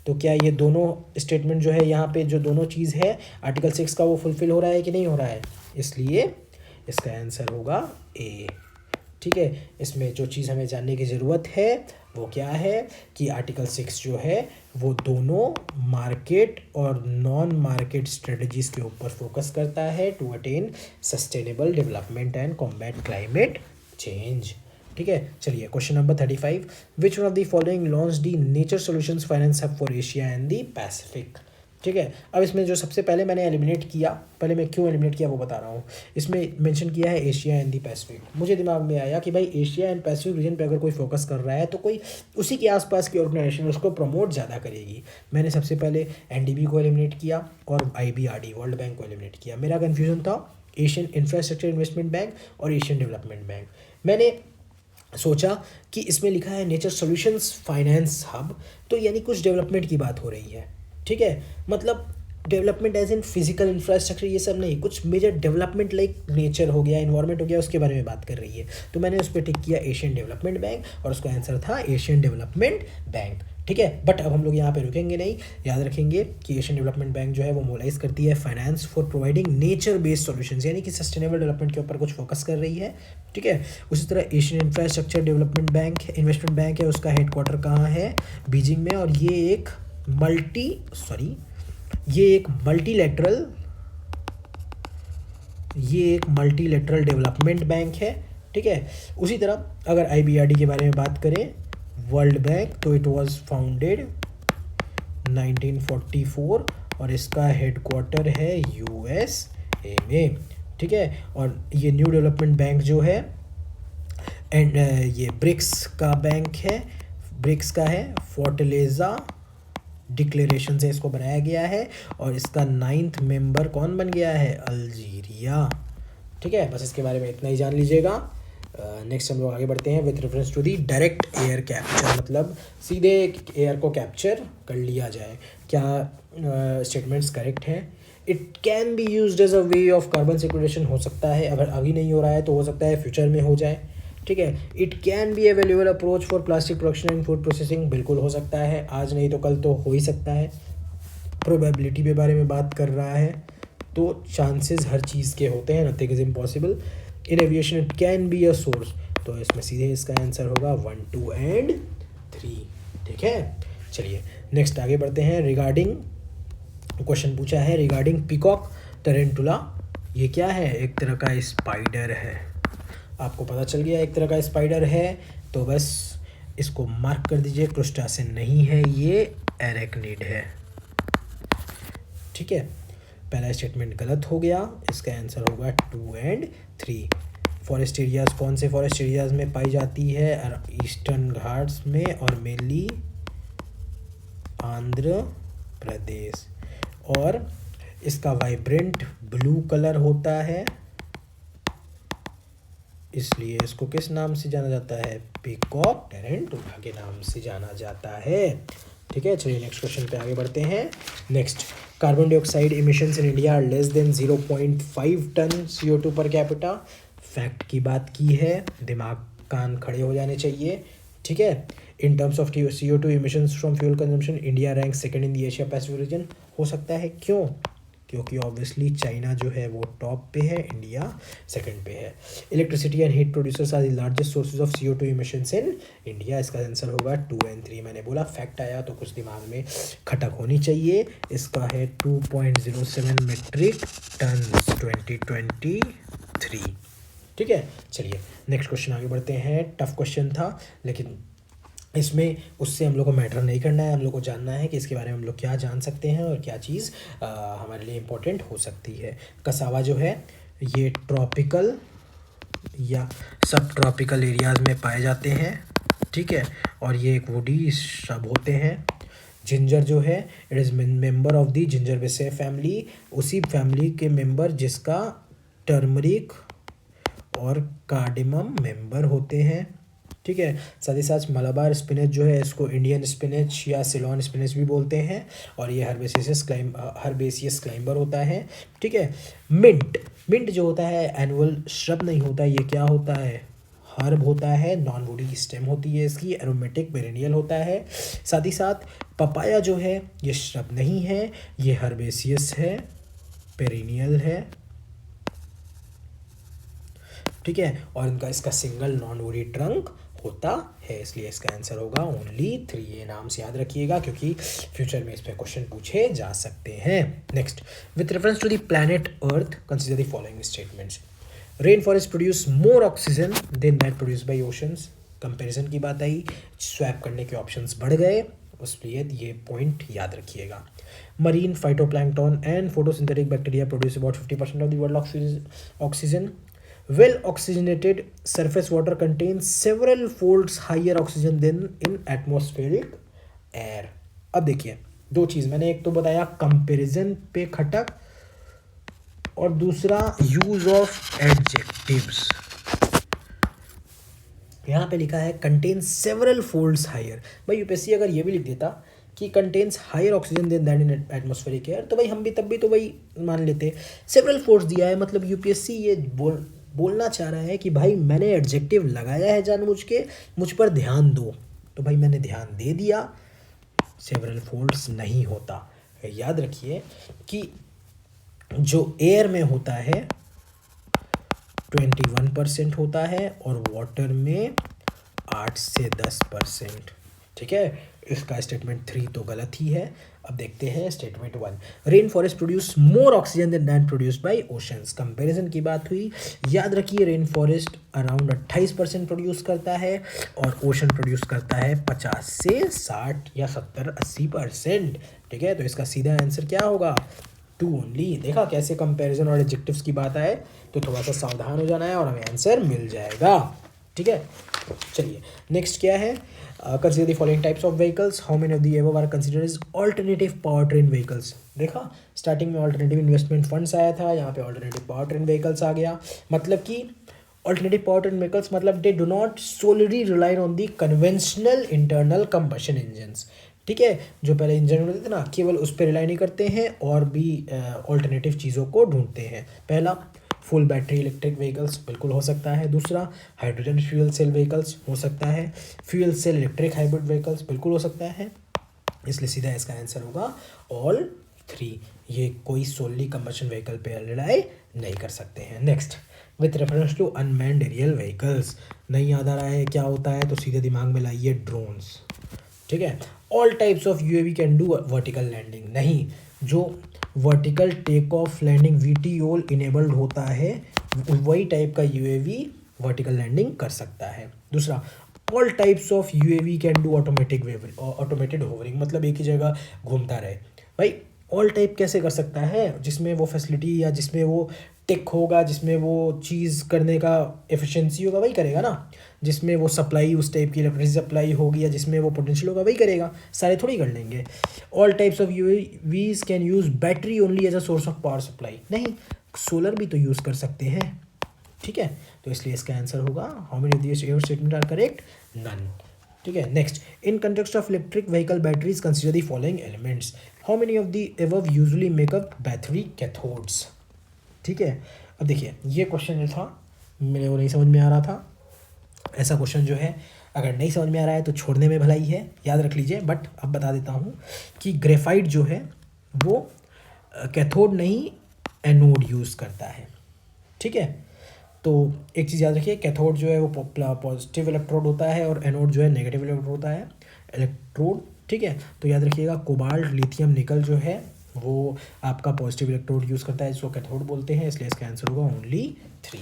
तो क्या ये दोनों स्टेटमेंट जो है यहाँ पे जो दोनों चीज़ है आर्टिकल 6 का वो फुलफिल हो रहा है कि नहीं हो रहा है, इसलिए इसका आंसर होगा ए, ठीक है। इसमें जो चीज़ हमें जानने की ज़रूरत है वो क्या है कि आर्टिकल 6 जो है वो दोनों मार्केट और नॉन मार्केट स्ट्रेटजीज़ के ऊपर फोकस करता है to attain sustainable development and combat climate change, ठीक है। चलिए question number 35, which one of the following launch the nature solutions finance hub for Asia and the Pacific, ठीक है। अब इसमें जो सबसे पहले मैंने एलिमिनेट किया, पहले मैं क्यों एलिमिनेट किया वो बता रहा हूँ। इसमें मेंशन किया है एशिया एंड दी पैसिफिक। मुझे दिमाग में आया कि भाई एशिया एंड पैसिफिक रीजन पे अगर कोई फोकस कर रहा है तो कोई उसी के आसपास की ऑर्गेनाइजेशन उसको प्रमोट ज़्यादा करेगी। मैंने सबसे पहले एनडीबी को एलिमिनेट किया और आईबीआरडी वर्ल्ड बैंक को एलिमिनेट किया। मेरा कन्फ्यूजन था एशियन इंफ्रास्ट्रक्चर इन्वेस्टमेंट बैंक और एशियन डेवलपमेंट बैंक। मैंने सोचा कि इसमें लिखा है नेचर सॉल्यूशंस फाइनेंस हब, तो यानी कुछ डेवलपमेंट की बात हो रही है। ठीक है, मतलब development as in physical infrastructure ये सब नहीं, कुछ मेजर डेवलपमेंट लाइक नेचर हो गया, इन्वायरमेंट हो गया, उसके बारे में बात कर रही है। तो मैंने उस पर टिक किया एशियन डेवलपमेंट बैंक और उसका आंसर था एशियन डेवलपमेंट बैंक। ठीक है, बट अब हम लोग यहाँ पे रुकेंगे नहीं, याद रखेंगे कि एशियन डेवलपमेंट बैंक जो है वो मोलाइज करती है finance for providing nature based solutions, यानी कि सस्टेनेबल डेवलपमेंट के ऊपर कुछ फोकस कर रही है। ठीक है, उसी तरह Asian infrastructure development bank investment bank है, उसका हेडक्वार्टर कहाँ है, बीजिंग में, और ये एक मल्टीलेटरल डेवलपमेंट बैंक है। ठीक है, उसी तरह अगर आईबीआरडी के बारे में बात करें, वर्ल्ड बैंक, तो इट वाज फाउंडेड 1944 और इसका हेडक्वार्टर है यूएसए में। ठीक है, और ये न्यू डेवलपमेंट बैंक जो है एंड ये ब्रिक्स का बैंक है, ब्रिक्स का है, फोर्टलेजा डिक्लेरेशन से इसको बनाया गया है और इसका 9th मेंबर कौन बन गया है, अल्जीरिया। ठीक है, बस इसके बारे में इतना ही जान लीजिएगा। नेक्स्ट हम लोग आगे बढ़ते हैं with reference to the direct air capture, मतलब सीधे एयर को कैप्चर कर लिया जाए। क्या स्टेटमेंट्स करेक्ट हैं? It can be used as a way of carbon sequestration, हो सकता है, अगर अभी नहीं हो रहा है तो हो सकता है फ्यूचर में हो जाए। ठीक है, it can B A valuable approach for plastic production and food processing, बिल्कुल हो सकता है, आज नहीं तो कल तो हो ही सकता है। प्रोबेबिलिटी के बारे में बात कर रहा है तो चांसेस हर चीज़ के होते हैं, nothing is impossible. In aviation it can be a source, तो इसमें सीधे इसका आंसर होगा 1, 2 एंड 3। ठीक है, चलिए नेक्स्ट आगे बढ़ते हैं। रिगार्डिंग क्वेश्चन पूछा है रिगार्डिंग पीकॉक टेरेंटुला, ये क्या है, एक तरह का स्पाइडर है। आपको पता चल गया एक तरह का स्पाइडर है, तो बस इसको मार्क कर दीजिए, क्रुस्टासिन नहीं है, ये एरेक्निड है। ठीक है, पहला स्टेटमेंट गलत हो गया, इसका आंसर होगा 2 एंड 3। फॉरेस्ट एरियाज कौन से फॉरेस्ट एरियाज में पाई जाती है, ईस्टर्न घाट्स में और मेनली आंध्र प्रदेश, और इसका वाइब्रेंट ब्लू कलर होता है, इसलिए इसको किस नाम से जाना जाता है, पीकॉक टेरेंटुला के नाम से जाना जाता है। ठीक है, चलिए नेक्स्ट क्वेश्चन पे आगे बढ़ते हैं। Next, carbon dioxide emissions in India are less than 0.5 tonne CO2 per capita. Fact की बात की है, दिमाग कान खड़े हो जाने चाहिए। ठीक है, in terms of CO2 emissions from fuel consumption India rank second in the Asia Pacific region. हो सकता है, क्यों? क्योंकि ऑब्वियसली चाइना जो है वो टॉप पे है, इंडिया सेकंड पे है। Electricity and heat producers are the largest sources of CO2 emissions in India, इसका आंसर होगा 2 एंड 3। मैंने बोला फैक्ट आया तो कुछ दिमाग में खटक होनी चाहिए, इसका है 2.07 मेट्रिक टन 2023। ठीक है, चलिए नेक्स्ट क्वेश्चन आगे बढ़ते हैं। टफ क्वेश्चन था, लेकिन इसमें उससे हम लोग को मैटर नहीं करना है, हम लोग को जानना है कि इसके बारे में हम लोग क्या जान सकते हैं और क्या चीज़ हमारे लिए इम्पोर्टेंट हो सकती है। कसावा जो है ये ट्रॉपिकल या सब ट्रॉपिकल एरियाज़ में पाए जाते हैं। ठीक है, और ये एक वुडी श्रब होते हैं। जिंजर जो है it is member of the zingiberaceae family, उसी फैमिली के मेंबर जिसका टर्मरिक और कार्डेमम मेंबर होते हैं। ठीक है, साथ ही साथ मलाबार स्पिनच जो है इसको इंडियन स्पिनच या सिलोन स्पिनच भी बोलते हैं, और ये हर्बेसियस क्लाइंबर होता है। ठीक है, मिंट जो होता है एनुअल श्रब नहीं होता, ये क्या होता है, हर्ब होता है, नॉन वुडी स्टेम होती है इसकी, एरोमेटिक पेरेनियल होता है। साथ ही साथ पपाया जो है ये श्रब नहीं है, ये हर्बेसियस है, पेरेनियल है। ठीक है, और इनका इसका सिंगल नॉन वुडी ट्रंक होता है, इसलिए इसका आंसर होगा ओनली 3। ये नाम से याद रखिएगा क्योंकि फ्यूचर में इस पर क्वेश्चन पूछे जा सकते हैं। Next, with reference to the planet Earth consider the following statements. Rain forest produce more oxygen than that produce by oceans. Comparison की बात आई, स्वैप करने के ऑप्शंस बढ़ गए, इसलिए ये पॉइंट याद रखिएगा। Marine phytoplankton and photosynthetic bacteria produce about 50% of the world oxygen. Well oxygenated surface water contains several folds higher oxygen than in atmospheric air। अब देखिए दो चीज़ मैंने, एक तो बताया कंपैरिजन पे खटक और दूसरा यूज ऑफ एडजेक्टिव्स। यहाँ पे लिखा है कंटेन सेवरल फोल्ड्स हायर। भाई यूपीएससी अगर ये भी लिख देता कि contains higher oxygen than that in atmospheric air, तो भाई हम भी तब भी तो भाई मान लेते। सेवरल फोल्ड्स दिया है, मतलब यूपीएससी ये बोलना चाह रहा है कि भाई मैंने एडजेक्टिव लगाया है जानबूझ के, मुझ पर ध्यान दो। तो भाई मैंने ध्यान दे दिया, सेवरल फोल्ड्स नहीं होता। याद रखिए कि जो एयर में होता है 21% होता है और वाटर में 8 से 10%। ठीक है, इसका स्टेटमेंट 3 तो गलत ही है। अब देखते हैं statement 1। Rain forest produce more oxygen than that produced by oceans. Comparison की बात हुई, याद रखिए रेन फॉरेस्ट अराउंड 28% प्रोड्यूस करता है और ओशन प्रोड्यूस करता है 50 से 60 या 70-80%। ठीक है, तो इसका सीधा आंसर क्या होगा? 2 ओनली। देखा कैसे कंपैरिजन और एडजेक्टिव्स की बात आए तो थोड़ा सा सावधान हो जाना है और हमें आंसर मिल जाएगा। ठीक है, चलिए नेक्स्ट क्या है? Consider the following types of vehicles, how many of the above are considered as alternative power train vehicles. देखा स्टार्टिंग में अल्टरनेटिव इन्वेस्टमेंट फंड्स आया था, यहाँ पे अल्टरनेटिव पावर ट्रेन व्हीकल्स आ गया। मतलब कि अल्टरनेटिव पावर ट्रेन व्हीकल्स मतलब they do not solely rely on the conventional internal combustion engines. ठीक है, जो पहले इंजन होते थे ना, केवल उस पर रिलाई नहीं करते हैं और भी ऑल्टरनेटिव चीज़ों को ढूंढते हैं। पहला फुल बैटरी इलेक्ट्रिक व्हीकल्स बिल्कुल हो सकता है। दूसरा हाइड्रोजन फ्यूल सेल व्हीकल्स हो सकता है। Fuel cell electric hybrid vehicles बिल्कुल हो सकता है। इसलिए सीधा इसका आंसर होगा ऑल 3। ये कोई सोलली कंबशन व्हीकल पे रिलाई नहीं कर सकते हैं। Next, with reference to unmanned aerial vehicles. नहीं याद आ रहा है क्या होता है तो सीधे दिमाग में लाइए ड्रोन्स। ठीक है, all types of UAV can do vertical landing. नहीं, जो vertical take off landing VTOL enabled होता है वही टाइप का यूएवी वर्टिकल लैंडिंग कर सकता है। दूसरा, all types of UAV can do automated hovering, मतलब एक ही जगह घूमता रहे। भाई ऑल टाइप कैसे कर सकता है? जिसमें वो फैसिलिटी या जिसमें वो टिक होगा, जिसमें वो चीज़ करने का एफिशिएंसी होगा वही करेगा ना। जिसमें वो सप्लाई उस टाइप की इलेक्ट्रिसिटी सप्लाई होगी या जिसमें वो पोटेंशियल होगा वही करेगा, सारे थोड़ी कर लेंगे। All types of UAVs can use battery only as a source of power supply. नहीं, सोलर भी तो यूज़ कर सकते हैं। ठीक है, तो इसलिए इसका आंसर होगा how many of this your statement are correct? None. ठीक है, next, in context of electric vehicle batteries consider the following elements. How many of the above usually make up battery cathodes. ठीक है, अब देखिए ये question जो था मेरे को नहीं समझ में आ रहा था। ऐसा क्वेश्चन जो है अगर नहीं समझ में आ रहा है तो छोड़ने में भलाई है, याद रख लीजिए। बट अब बता देता हूँ कि ग्रेफाइट जो है वो कैथोड नहीं एनोड यूज़ करता है। ठीक है, तो एक चीज़ याद रखिए, कैथोड जो है वो पॉजिटिव इलेक्ट्रोड होता है और एनोड जो है नेगेटिव इलेक्ट्रोड। ठीक है, तो याद रखिएगा कोबाल्ट लिथियम निकल जो है वो आपका पॉजिटिव इलेक्ट्रोड यूज़ करता है, इसको कैथोड बोलते हैं। इसलिए इसका आंसर होगा ओनली 3।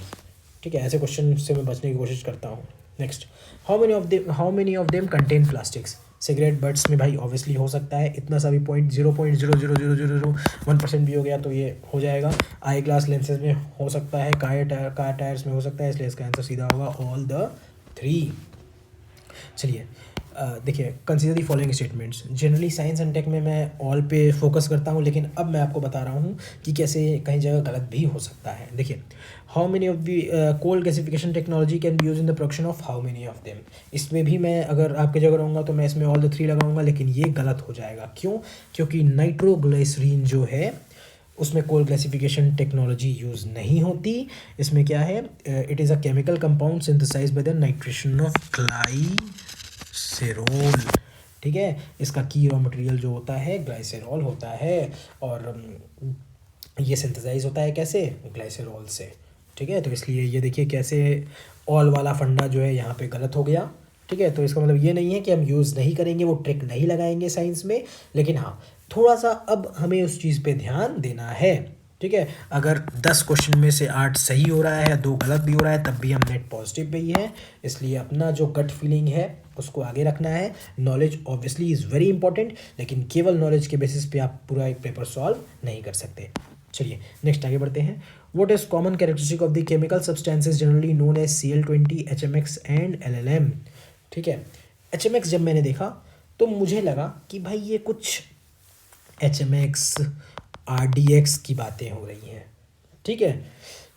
ठीक है, ऐसे क्वेश्चन से मैं बचने की कोशिश करता हूँ। Next, how many of them contain plastics. Cigarette butts में भाई ऑब्वियसली हो सकता है, इतना सा भी 0.0000001% भी हो गया तो ये हो जाएगा। आई ग्लास लेंसेज में हो सकता है, कार टायर्स में हो सकता है, इसलिए इसका आंसर सीधा होगा ऑल द 3। चलिए देखिए, consider the following statements. Generally science and tech में मैं ऑल पे फोकस करता हूँ, लेकिन अब मैं आपको बता रहा हूँ कि कैसे कहीं जगह गलत भी हो सकता है। देखिए, how many of the coal gasification technology can be use in the production of how many of them. इसमें भी मैं अगर आपकी जगह रहूँगा तो मैं इसमें ऑल द 3 लगाऊंगा, लेकिन ये गलत हो जाएगा। क्यों? क्योंकि नाइट्रोग्लिसरीन जो है उसमें कोल गैसिफिकेशन टेक्नोलॉजी यूज़ नहीं होती। इसमें क्या है, it is a chemical compound synthesized by the nitration of glycerol. ठीक है, इसका की रॉ मटेरियल जो होता है ग्लाइसेरोल होता है और ये सिंथेसाइज होता है कैसे? ग्लाइसेरोल से। ठीक है, तो इसलिए ये देखिए कैसे ऑल वाला फंडा जो है यहाँ पे गलत हो गया। ठीक है, तो इसका मतलब ये नहीं है कि हम यूज़ नहीं करेंगे, वो ट्रिक नहीं लगाएंगे साइंस में, लेकिन हाँ थोड़ा सा अब हमें उस चीज़ पे ध्यान देना है। ठीक है। अगर 10 क्वेश्चन में से 8 सही हो रहा है, 2 गलत भी हो रहा है, तब भी हम नेट पॉजिटिव पे ही हैं। इसलिए अपना जो गट फीलिंग है उसको आगे रखना है। Knowledge obviously is very important, लेकिन केवल नॉलेज के बेसिस पे आप पूरा एक पेपर सॉल्व नहीं कर सकते। चलिए नेक्स्ट आगे बढ़ते हैं। What is common characteristic of the chemical substances generally known as Cl20, HMX and LLM। ठीक है। HMX जब मैंने देखा तो मुझे लगा कि भाई ये कुछ HMX RDX की बातें हो रही हैं। ठीक है।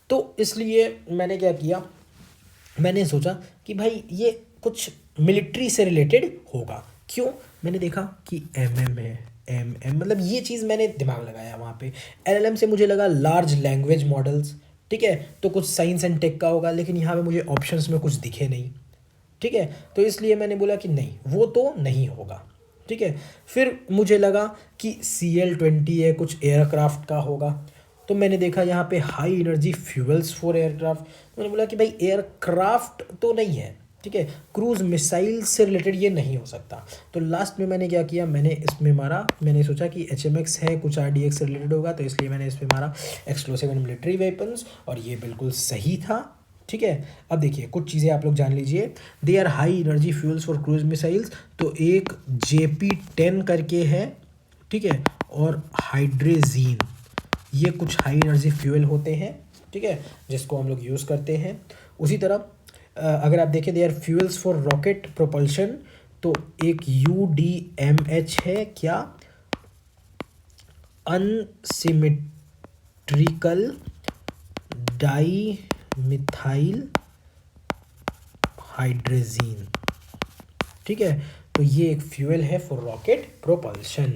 तो इसलिए मैंने क्या किया, मैंने सोचा कि भाई ये कुछ मिलिट्री से रिलेटेड होगा। क्यों? मैंने देखा कि MM है, मतलब ये चीज़ मैंने दिमाग लगाया वहाँ पे। LLM से मुझे लगा लार्ज लैंग्वेज मॉडल्स। ठीक है। तो कुछ साइंस एंड टेक का होगा, लेकिन यहाँ पे मुझे ऑप्शंस में कुछ दिखे नहीं। ठीक है। तो इसलिए मैंने बोला कि नहीं, वो तो नहीं होगा। ठीक है। फिर मुझे लगा कि Cl20 है, कुछ एयरक्राफ्ट का होगा। तो मैंने देखा यहाँ पे high energy fuels for aircraft, तो मैंने बोला कि भाई एयरक्राफ्ट तो नहीं है। ठीक है। क्रूज मिसाइल से रिलेटेड ये नहीं हो सकता। तो लास्ट में मैंने क्या किया, मैंने इसमें मारा, मैंने सोचा कि HMX है, कुछ RDX से रिलेटेड होगा, तो इसलिए मैंने इसमें मारा एक्सप्लोसिव एंड मिलिट्री वेपन्स, और ये बिल्कुल सही था। ठीक है। अब देखिए कुछ चीज़ें आप लोग जान लीजिए। They are high energy fuels for cruise missiles, तो एक JP10 करके है। ठीक है। और हाइड्रेजीन, ये कुछ हाई एनर्जी फ्यूल होते हैं। ठीक है। जिसको हम लोग यूज़ करते हैं। उसी तरह अगर आप देखें they are fuels for rocket propulsion, तो एक UDMH है, क्या, अनसिमेट्रिकल डाई मिथाइल हाइड्रेजीन। ठीक है। तो ये एक फ्यूल है फॉर रॉकेट प्रोपल्शन।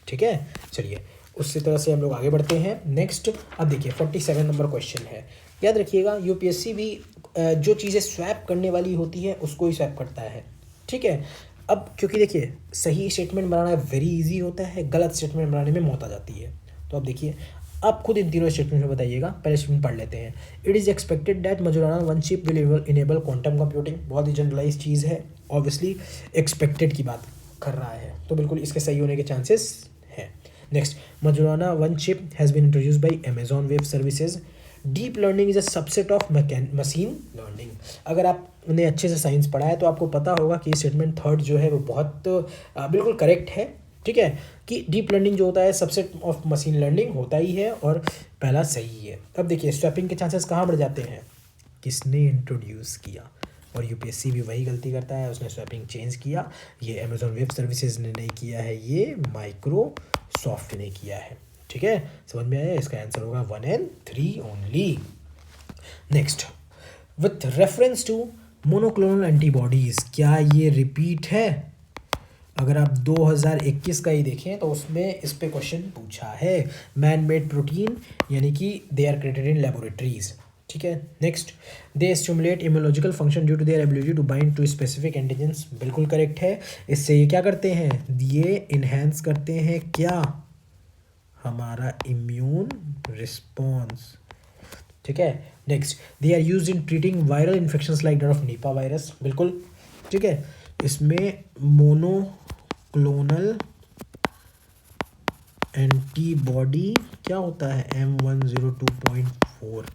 ठीक है। चलिए उसी तरह से हम लोग आगे बढ़ते हैं नेक्स्ट। अब देखिए 47 नंबर क्वेश्चन है। याद रखिएगा UPSC भी जो चीज़ें स्वैप करने वाली होती है उसको ही स्वैप करता है। ठीक है। अब क्योंकि देखिए सही स्टेटमेंट बनाना वेरी इजी होता है, गलत स्टेटमेंट बनाने में मौत आ जाती है। तो अब देखिए आप खुद इन तीनों स्टेटमेंट में बताइएगा। पहले स्टेटमेंट पढ़ लेते हैं। It is expected that Majorana one chip will enable quantum computing. बहुत ही जनरलाइज चीज़ है, ऑब्वियसली एक्सपेक्टेड की बात कर रहा है, तो बिल्कुल इसके सही होने के चांसेस हैं। Next, Majorana one chip has been introduced by Amazon web services. Deep learning is a subset of machine learning. अगर आपने अच्छे से साइंस पढ़ा है तो आपको पता होगा कि स्टेटमेंट थर्ड जो है वो बहुत बिल्कुल करेक्ट है। ठीक है। कि डीप लर्निंग जो होता है सबसेट ऑफ मशीन लर्निंग होता ही है, और पहला सही है। अब देखिए स्वैपिंग के चांसेस कहाँ बढ़ जाते हैं, किसने इंट्रोड्यूस किया, और UPSC भी वही गलती करता है, उसने स्वैपिंग चेंज किया। ये अमेजॉन वेब सर्विसेज ने नहीं किया है, ये माइक्रोसॉफ्ट ने किया है। ठीक है। समझ में आया? इसका आंसर होगा 1 and 3 only. Next, with reference to monoclonal antibodies, क्या ये रिपीट है? अगर आप 2021 का ही देखें तो उसमें इस पे क्वेश्चन पूछा है। मैन मेड प्रोटीन, यानी कि they are created in laboratories. ठीक है। Next, they stimulate immunological function due to their ability to bind to specific antigens. बिल्कुल करेक्ट है। इससे ये क्या करते हैं, ये इन्हेंस करते हैं क्या, हमारा इम्यून रिस्पॉन्स। ठीक है। Next, they are use in treating viral infections like that of Nipah virus. बिल्कुल ठीक है। इसमें मोनोक्लोनल एंटीबॉडी क्या होता है, M102.4।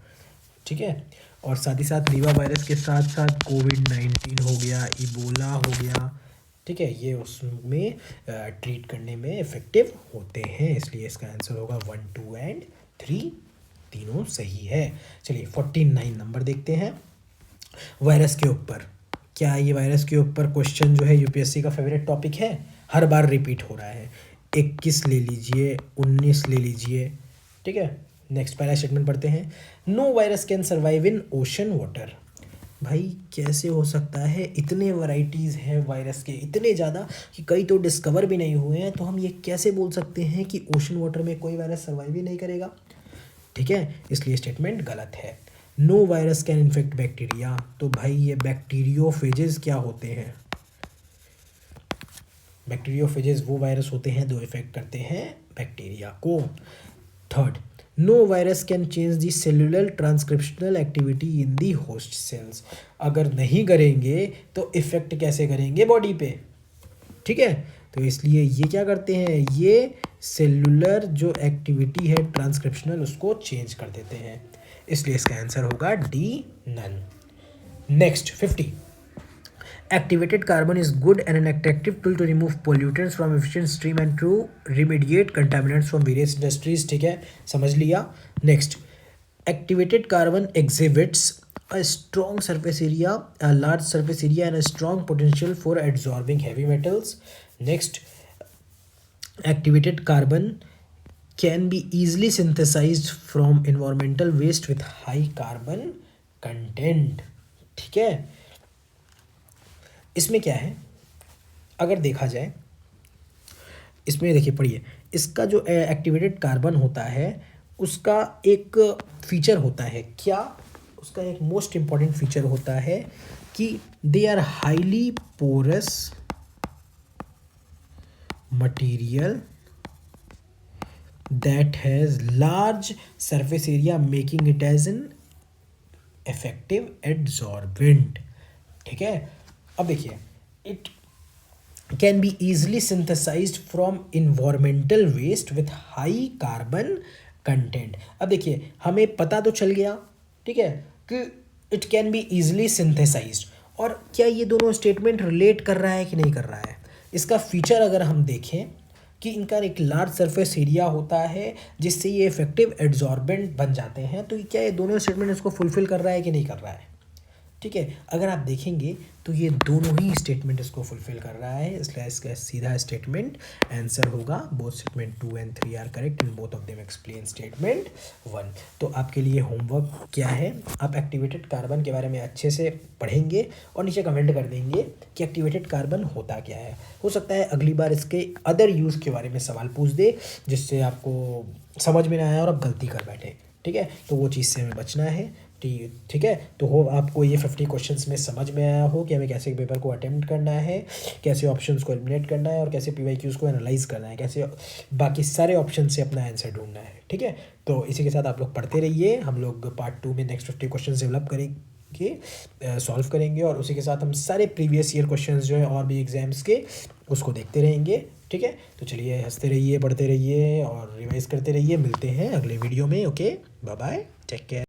ठीक है। और साथ ही साथ नीवा वायरस के साथ साथ COVID-19 हो गया, इबोला हो गया। ठीक है। ये उसमें ट्रीट करने में इफ़ेक्टिव होते हैं, इसलिए इसका आंसर होगा 1, 2 and 3, तीनों सही है। चलिए 49 नंबर देखते हैं। वायरस के ऊपर, क्या ये वायरस के ऊपर क्वेश्चन जो है UPSC का फेवरेट टॉपिक है, हर बार रिपीट हो रहा है। 21 ले लीजिए, 19 ले लीजिए। ठीक है। नेक्स्ट पहला स्टेटमेंट पढ़ते हैं। No virus can survive in ocean water. भाई कैसे हो सकता है, इतने वैरायटीज़ हैं वायरस के, इतने ज़्यादा कि कई तो डिस्कवर भी नहीं हुए हैं, तो हम ये कैसे बोल सकते हैं कि ओशन वाटर में कोई वायरस सर्वाइव ही नहीं करेगा। ठीक है। इसलिए स्टेटमेंट गलत है। No virus can infect bacteria, तो भाई ये बैक्टीरियोफेजेस क्या होते हैं, बैक्टीरियोफेजेस वो वायरस होते हैं जो इफेक्ट करते हैं बैक्टीरिया को। Third, no virus can change the cellular transcriptional activity in the host cells. अगर नहीं करेंगे तो इफेक्ट कैसे करेंगे बॉडी पे। ठीक है। तो इसलिए ये क्या करते हैं, ये सेलुलर जो एक्टिविटी है ट्रांसक्रिप्शनल उसको चेंज कर देते हैं, इसलिए इसका आंसर होगा D, none. Next 50, activated carbon is good and an attractive tool to remove pollutants from efficient stream and to remediate contaminants from various industries। ठीक है, समझ लिया। Next, activated carbon exhibits a strong surface area, a large surface area and a strong potential for absorbing heavy metals। next, activated carbon can be easily synthesized from environmental waste with high carbon content। ठीक है, इसमें क्या है, अगर देखा जाए इसमें देखिए पढ़िए, इसका जो एक्टिवेटेड कार्बन होता है उसका एक फीचर होता है, क्या, उसका एक मोस्ट इम्पॉर्टेंट फीचर होता है कि they are highly porous material that has large surface area making it as an effective adsorbent. ठीक है, अब देखिए, it can be easily synthesized from environmental waste with high carbon content. अब देखिए हमें पता तो चल गया, ठीक है, कि it can be easily synthesized, और क्या ये दोनों स्टेटमेंट रिलेट कर रहा है कि नहीं कर रहा है। इसका फीचर अगर हम देखें कि इनका एक लार्ज सरफेस एरिया होता है जिससे ये इफेक्टिव एड्जॉर्बेंट बन जाते हैं, तो क्या ये दोनों स्टेटमेंट इसको फुलफिल कर रहा है कि नहीं कर रहा है। ठीक है, अगर आप देखेंगे तो ये दोनों ही स्टेटमेंट इसको फुलफिल कर रहा है, इसलिए इसका सीधा स्टेटमेंट आंसर होगा both statement 2 and 3 are correct and both of them explain statement 1। तो आपके लिए होमवर्क क्या है, आप एक्टिवेटेड कार्बन के बारे में अच्छे से पढ़ेंगे और नीचे कमेंट कर देंगे कि एक्टिवेटेड कार्बन होता क्या है। हो सकता है अगली बार इसके अदर यूज़ के बारे में सवाल पूछ दे जिससे आपको समझ में ना आया और आप गलती कर बैठे। ठीक है, तो वो चीज़ से हमें बचना है। ठीक है, तो हो आपको ये 50 क्वेश्चंस में समझ में आया हो कि हमें कैसे पेपर को अटेम्प्ट करना है, कैसे ऑप्शंस को एलिमिनेट करना है और कैसे PYQs को एनालाइज करना है, कैसे बाकी सारे ऑप्शन से अपना आंसर ढूंढना है। ठीक है, तो इसी के साथ आप लोग पढ़ते रहिए, हम लोग पार्ट 2 में नेक्स्ट 50 क्वेश्चन डेवलप करेंगे, सॉल्व करेंगे, और उसी के साथ हम सारे प्रीवियस ईयर क्वेश्चन जो हैं और भी एग्जाम्स के उसको देखते रहेंगे। ठीक है, तो चलिए हंसते रहिए, पढ़ते रहिए और रिवाइज करते रहिए। मिलते हैं अगले वीडियो में। Okay, bye bye, take care.